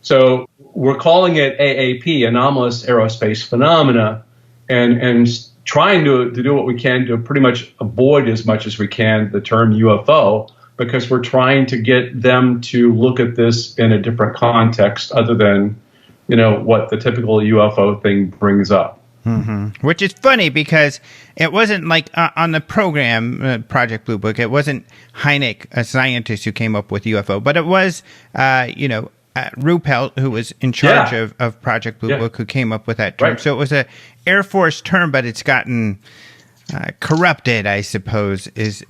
So we're calling it AAP, anomalous aerospace phenomena, and trying to do what we can to pretty much avoid as much as we can the term UFO, because we're trying to get them to look at this in a different context other than, what the typical UFO thing brings up. Mm-hmm. Which is funny, because it wasn't like on the program, Project Blue Book, it wasn't Hynek, a scientist who came up with UFO, but it was, Ruppelt, who was in charge of Project Blue Book, who came up with that term. Right. So it was a Air Force term, but it's gotten corrupted, I suppose, is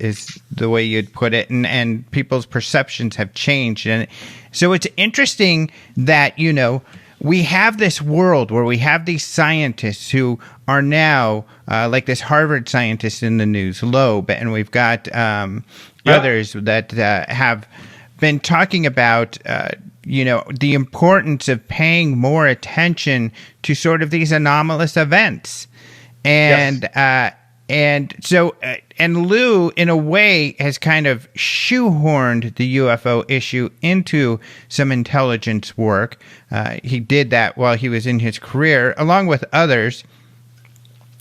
the way you'd put it, and people's perceptions have changed. And so it's interesting that, we have this world where we have these scientists who are now, like this Harvard scientist in the news, Loeb, and we've got others that have been talking about, the importance of paying more attention to sort of these anomalous events. And and Lou, in a way, has kind of shoehorned the UFO issue into some intelligence work. He did that while he was in his career, along with others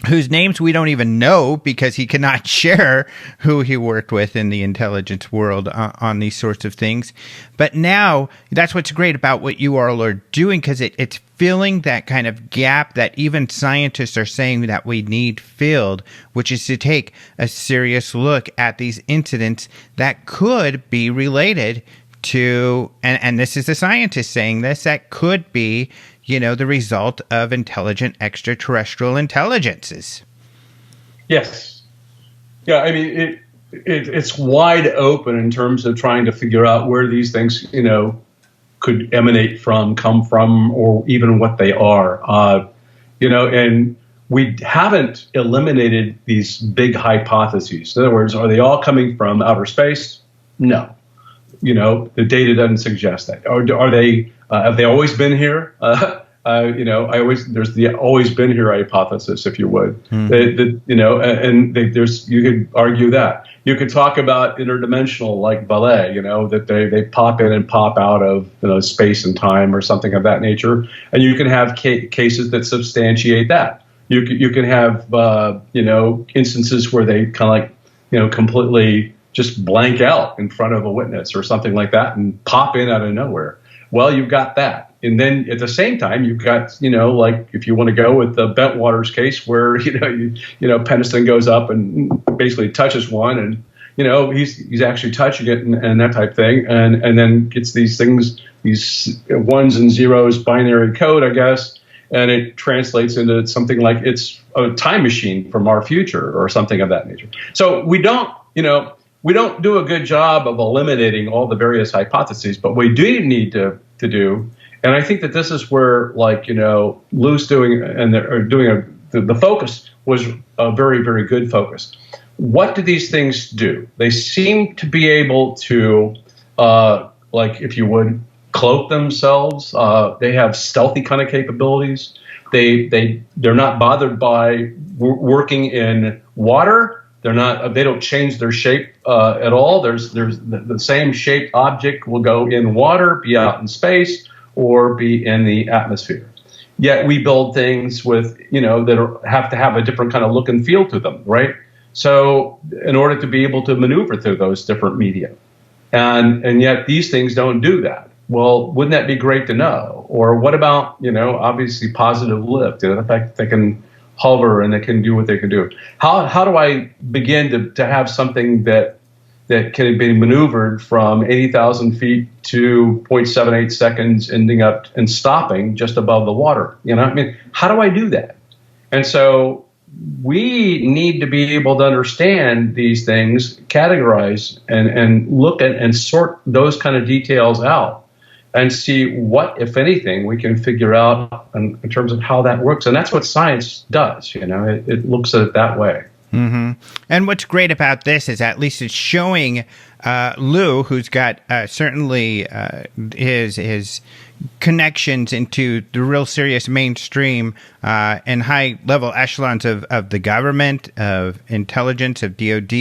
whose names we don't even know because he cannot share who he worked with in the intelligence world on these sorts of things. But now, that's what's great about what you all are doing, because it's filling that kind of gap that even scientists are saying that we need filled, which is to take a serious look at these incidents that could be related to, and this is the scientist saying this, that could be the result of intelligent extraterrestrial intelligences. Yes. Yeah, I mean, it's wide open in terms of trying to figure out where these things, could emanate from, come from, or even what they are. And we haven't eliminated these big hypotheses. In other words, are they all coming from outer space? No. The data doesn't suggest that. Are they? Have they always been here? There's the always been here hypothesis, if you would. You could argue that. You could talk about interdimensional, like ballet, that they pop in and pop out of space and time or something of that nature, and you can have cases that substantiate that. You can have instances where they kind of like completely just blank out in front of a witness or something like that and pop in out of nowhere. Well, you've got that. And then at the same time, you've got, like if you want to go with the Bentwaters case where, Peniston goes up and basically touches one and, he's actually touching it and that type of thing. And then gets these things, these ones and zeros binary code, I guess. And it translates into something like it's a time machine from our future or something of that nature. So we don't do a good job of eliminating all the various hypotheses, but we do need to do. And I think that this is where, Lou's doing, and they're doing the focus was a very, very good focus. What do these things do? They seem to be able to, if you would, cloak themselves. They have stealthy kind of capabilities. They're not bothered by working in water. They don't change their shape at all. There's the same shaped object will go in water, be out in space, or be in the atmosphere. Yet we build things with, that have to have a different kind of look and feel to them, right? So in order to be able to maneuver through those different media. And yet these things don't do that. Well, wouldn't that be great to know? Or what about, obviously positive lift, the fact that they can hover and they can do what they can do. How do I begin to have something that can be maneuvered from 80,000 feet to 0.78 seconds, ending up and stopping just above the water? How do I do that? And so we need to be able to understand these things, categorize and look at and sort those kind of details out and see what, if anything, we can figure out in terms of how that works. And that's what science does. It looks at it that way. Mm-hmm. And what's great about this is at least it's showing Lou, who's got certainly his connections into the real serious mainstream and high-level echelons of the government, of intelligence, of DOD,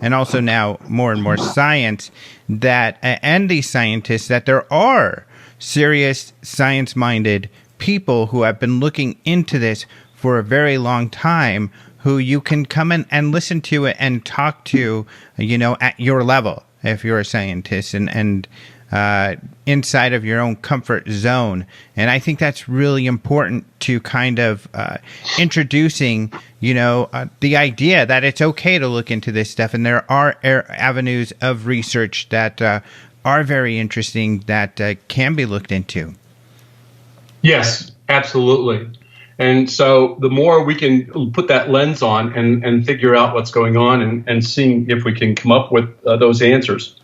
and also now more and more science, that and these scientists, that there are serious science-minded people who have been looking into this for a very long time, who you can come in and listen to it and talk to, at your level, if you're a scientist, and inside of your own comfort zone. And I think that's really important to kind of introducing, the idea that it's okay to look into this stuff. And there are avenues of research that are very interesting that can be looked into. Yes, absolutely. And so the more we can put that lens on and figure out what's going on and seeing if we can come up with those answers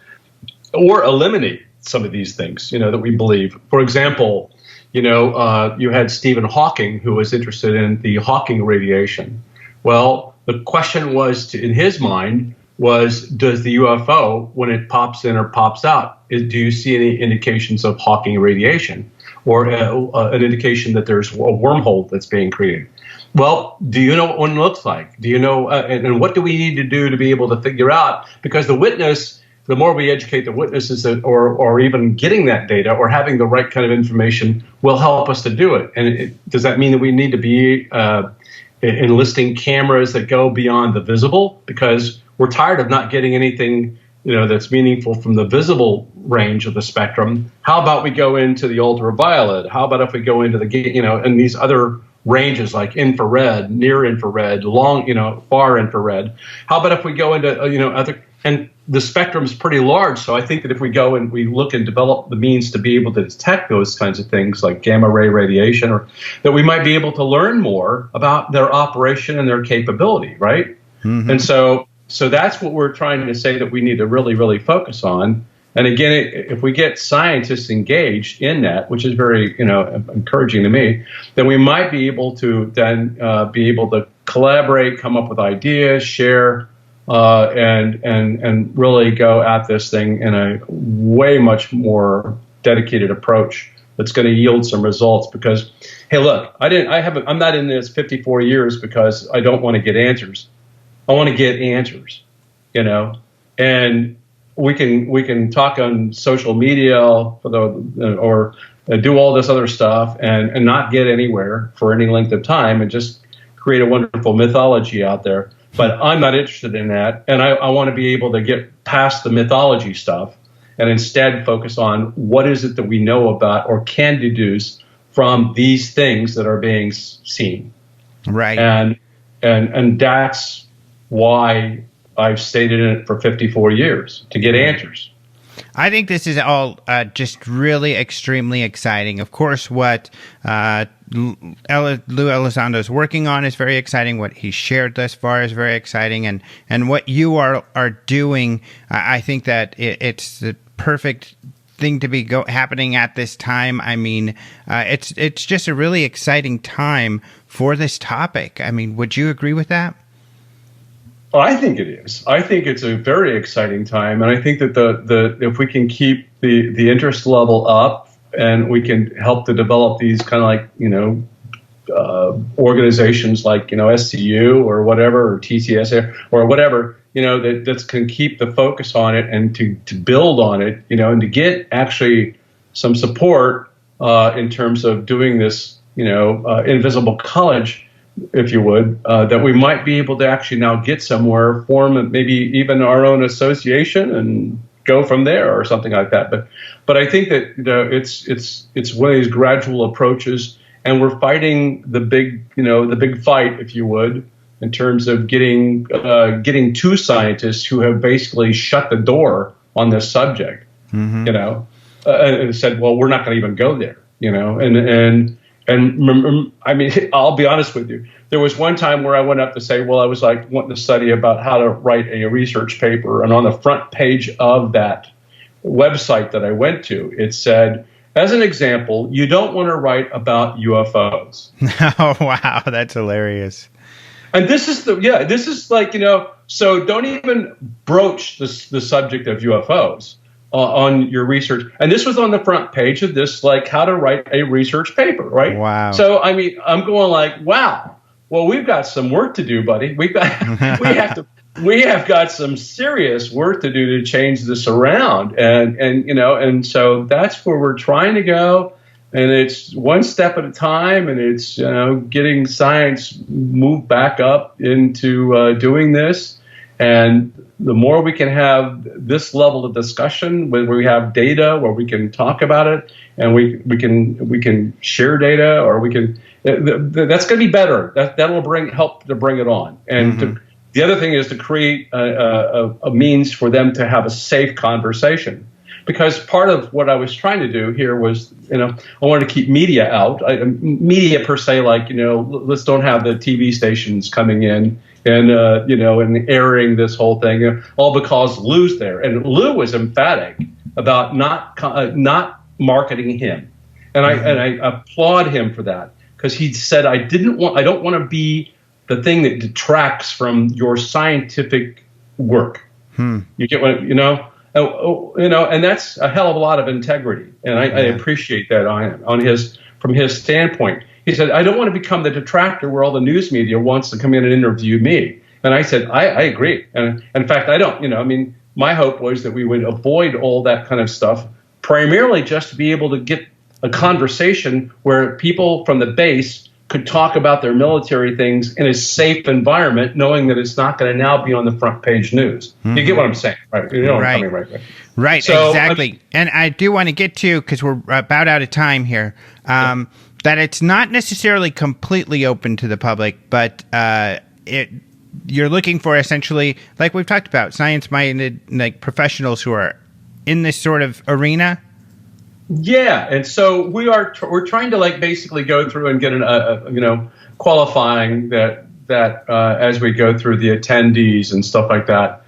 or eliminate some of these things, that we believe. For example, you had Stephen Hawking, who was interested in the Hawking radiation. Well, the question was, in his mind, does the UFO, when it pops in or pops out, do you see any indications of Hawking radiation or an indication that there's a wormhole that's being created? Well, do you know what one looks like? Do you know, and what do we need to do to be able to figure out? Because the more we educate the witnesses or even getting that data or having the right kind of information will help us to do it. And does that mean that we need to be enlisting cameras that go beyond the visible? Because we're tired of not getting anything, that's meaningful from the visible range of the spectrum. How about we go into the ultraviolet? How about if we go into and these other ranges like infrared, near infrared, long, far infrared? How about if we go into, other, and the spectrum is pretty large. So I think that if we go and we look and develop the means to be able to detect those kinds of things like gamma ray radiation, or that we might be able to learn more about their operation and their capability, right? Mm-hmm. And so that's what we're trying to say that we need to really, really focus on. And again, if we get scientists engaged in that, which is very, encouraging to me, then we might be able to then be able to collaborate, come up with ideas, share, and really go at this thing in a way much more dedicated approach that's going to yield some results. Because, hey, look, I'm not in this 54 years because I don't want to get answers. I want to get answers, and we can talk on social media or do all this other stuff and not get anywhere for any length of time and just create a wonderful mythology out there. But I'm not interested in that, and I want to be able to get past the mythology stuff and instead focus on what is it that we know about or can deduce from these things that are being seen. Right. And that's why I've stayed in it for 54 years, to get answers. I think this is all just really extremely exciting. Of course, what Lou Elizondo is working on is very exciting. What he shared thus far is very exciting. And what you are doing, I think that it's the perfect thing to be happening at this time. I mean, it's just a really exciting time for this topic. I mean, would you agree with that? Well, I think it is. I think it's a very exciting time, and I think that if we can keep the interest level up, and we can help to develop these kind of like organizations like SCU or whatever, or TCS or whatever, that can keep the focus on it and to build on it, and to get actually some support in terms of doing this, invisible college, if you would, that we might be able to actually now get somewhere, form maybe even our own association and go from there or something like that. But I think that it's one of these gradual approaches, and we're fighting the big fight, if you would, in terms of getting two scientists who have basically shut the door on this subject, and said, well, we're not going to even go there, And I mean, I'll be honest with you. There was one time where I went up to say, well, I was like wanting to study about how to write a research paper. And on the front page of that website that I went to, it said, as an example, you don't want to write about UFOs. Oh, wow. That's hilarious. And this is like, so don't even broach the subject of UFOs. On your research. And this was on the front page of this, like how to write a research paper, right? Wow. So, I mean, I'm going like, wow, well, we've got some work to do, buddy. We have got some serious work to do to change this around. And so that's where we're trying to go. And it's one step at a time, and it's, getting science moved back up into doing this. And the more we can have this level of discussion, where we have data, where we can talk about it, and we can share data, or we can, that's going to be better. That'll help to bring it on. And the other thing is to create a means for them to have a safe conversation. because part of what I was trying to do here was, I wanted to keep media out. Media per se, like, let's don't have the TV stations coming in and, and airing this whole thing, all because Lou's there. And Lou was emphatic about not marketing him. And I applaud him for that, because he said, I don't want to be the thing that detracts from your scientific work. You get what, and that's a hell of a lot of integrity. And I appreciate that from his standpoint. He said, I don't want to become the detractor where all the news media wants to come in and interview me. And I said, I agree. And in fact, I don't, my hope was that we would avoid all that kind of stuff, primarily just to be able to get a conversation where people from the base could talk about their military things in a safe environment, knowing that it's not going to now be on the front page news. You get what I'm saying, right? You know what I'm coming right. Right, so, exactly. And I do want to get to, because we're about out of time here, that it's not necessarily completely open to the public, but you're looking for essentially, like we've talked about, science-minded, like professionals who are in this sort of arena. Yeah, and so we're trying to basically go through and get qualifying that as we go through the attendees and stuff like that.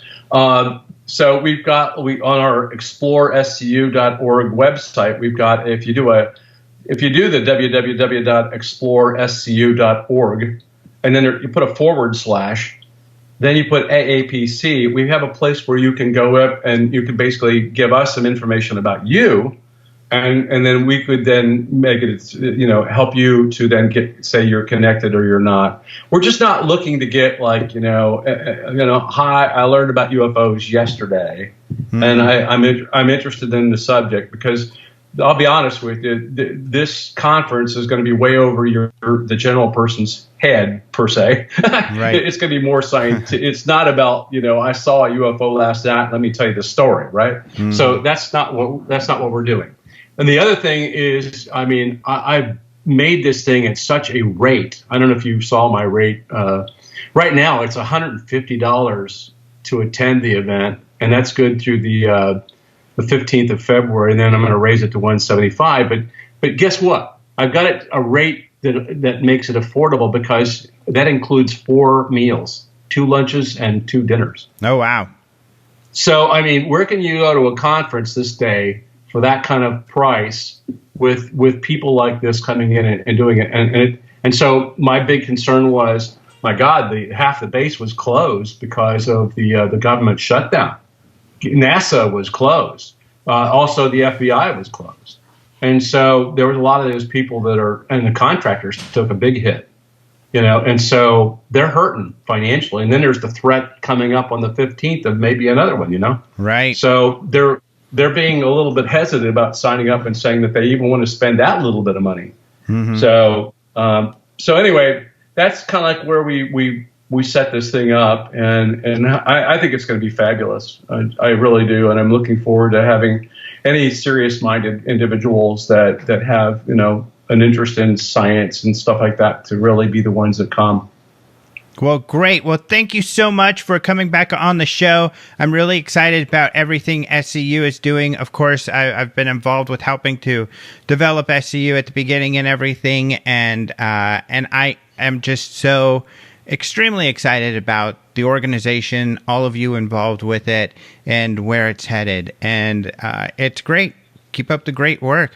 So we on our explorescu.org website, we've got, if you do the www.explorescu.org and then you put a / then you put AAPC, we have a place where you can go up and you can basically give us some information about you. And then we could then make it, help you to then say you're connected or you're not. We're just not looking to get hi, I learned about UFOs yesterday, and I'm interested in the subject, because I'll be honest with you, this conference is going to be way over the general person's head per se. Right. It's going to be more scientific. It's not about I saw a UFO last night. Let me tell you the story, right? So that's not what we're doing. And the other thing is, I've made this thing at such a rate. I don't know if you saw my rate. Right now, it's $150 to attend the event, and that's good through the 15th of February. And then I'm going to raise it to $175. But guess what? I've got it a rate that makes it affordable, because that includes 4 meals, 2 lunches and 2 dinners. Oh, wow. So, where can you go to a conference this day for that kind of price with people like this coming in and doing it? And so my big concern was, my God, half the base was closed because of the government shutdown. NASA was closed. Also, the FBI was closed. And so there was a lot of those people and the contractors took a big hit, and so they're hurting financially. And then there's the threat coming up on the 15th of maybe another one, Right. So they're being a little bit hesitant about signing up and saying that they even want to spend that little bit of money. So anyway, that's kind of like where we set this thing up, and I think it's going to be fabulous. I really do, and I'm looking forward to having any serious-minded individuals that have an interest in science and stuff like that to really be the ones that come. Well, great. Well, thank you so much for coming back on the show. I'm really excited about everything SCU is doing. Of course, I've been involved with helping to develop SCU at the beginning and everything, and I am just so extremely excited about the organization, all of you involved with it, and where it's headed. And it's great. Keep up the great work.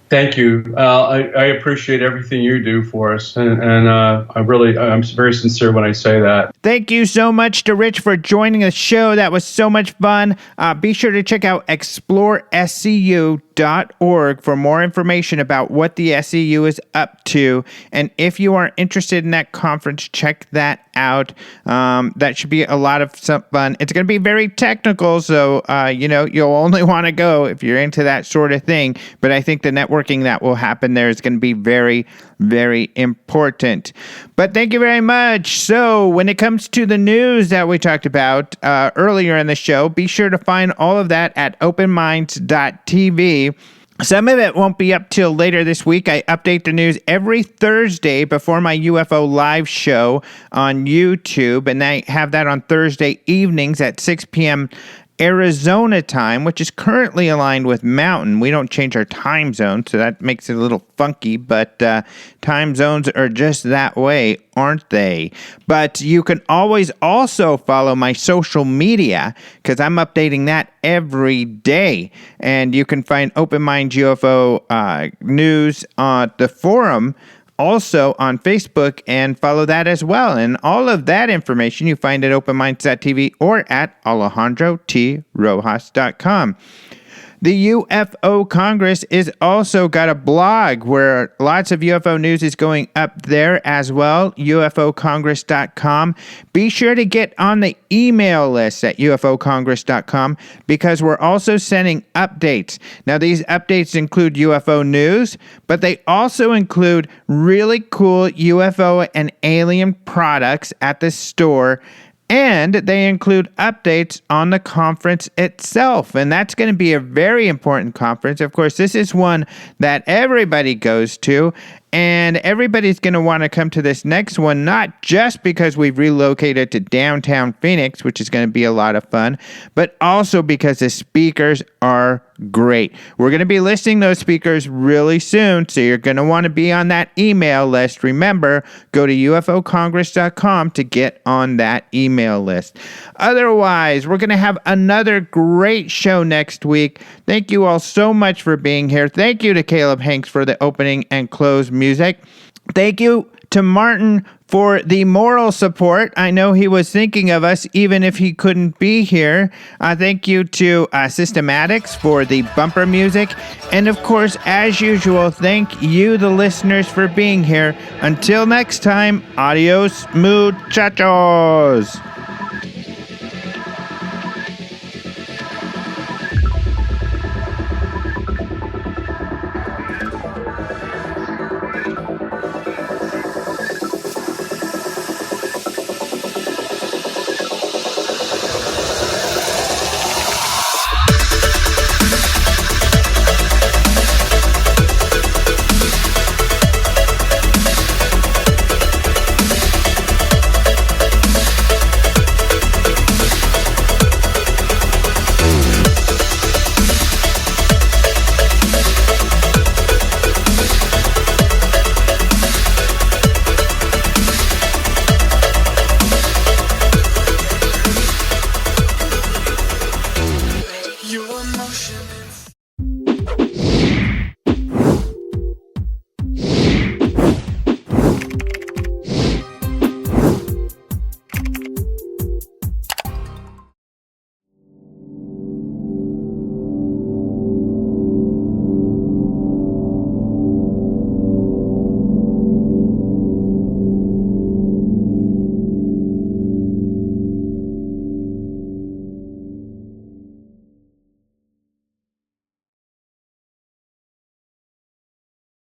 Thank you. I appreciate everything you do for us, and I'm very sincere when I say that. Thank you so much to Rich for joining the show. That was so much fun. Be sure to check out explorescu.org for more information about what the SCU is up to. And if you are interested in that conference, check that out. That should be a lot of fun. It's going to be very technical, so you'll only want to go if you're into that sort of thing. But I think the networking that will happen there is going to be very, very important. But thank you very much. So when it comes to the news that we talked about earlier in the show, be sure to find all of that at openminds.tv. Some of it won't be up till later this week. I update the news every Thursday before my UFO live show on YouTube, and I have that on Thursday evenings at 6 p.m. Arizona time, which is currently aligned with Mountain. We don't change our time zone, so that makes it a little funky, but time zones are just that way, aren't they? But you can always also follow my social media, because I'm updating that every day. And you can find Open Minds UFO news on the forum, also on Facebook, and follow that as well. And all of that information you find at openminds.tv or at alejandrotrojas.com. The UFO Congress is also got a blog where lots of UFO news is going up there as well, ufocongress.com. Be sure to get on the email list at ufocongress.com because we're also sending updates. Now, these updates include UFO news, but they also include really cool UFO and alien products at the store. And they include updates on the conference itself. And that's going to be a very important conference. Of course, this is one that everybody goes to. And everybody's going to want to come to this next one, not just because we've relocated to downtown Phoenix, which is going to be a lot of fun, but also because the speakers are great. We're going to be listing those speakers really soon, so you're going to want to be on that email list. Remember, go to ufocongress.com to get on that email list. Otherwise, we're going to have another great show next week. Thank you all so much for being here. Thank you to Caleb Hanks for the opening and close music. Thank you to Martin for the moral support. I know he was thinking of us even if he couldn't be here. Thank you to Systematics for the bumper music. And of course, as usual, thank you, the listeners, for being here. Until next time, adios, muchachos.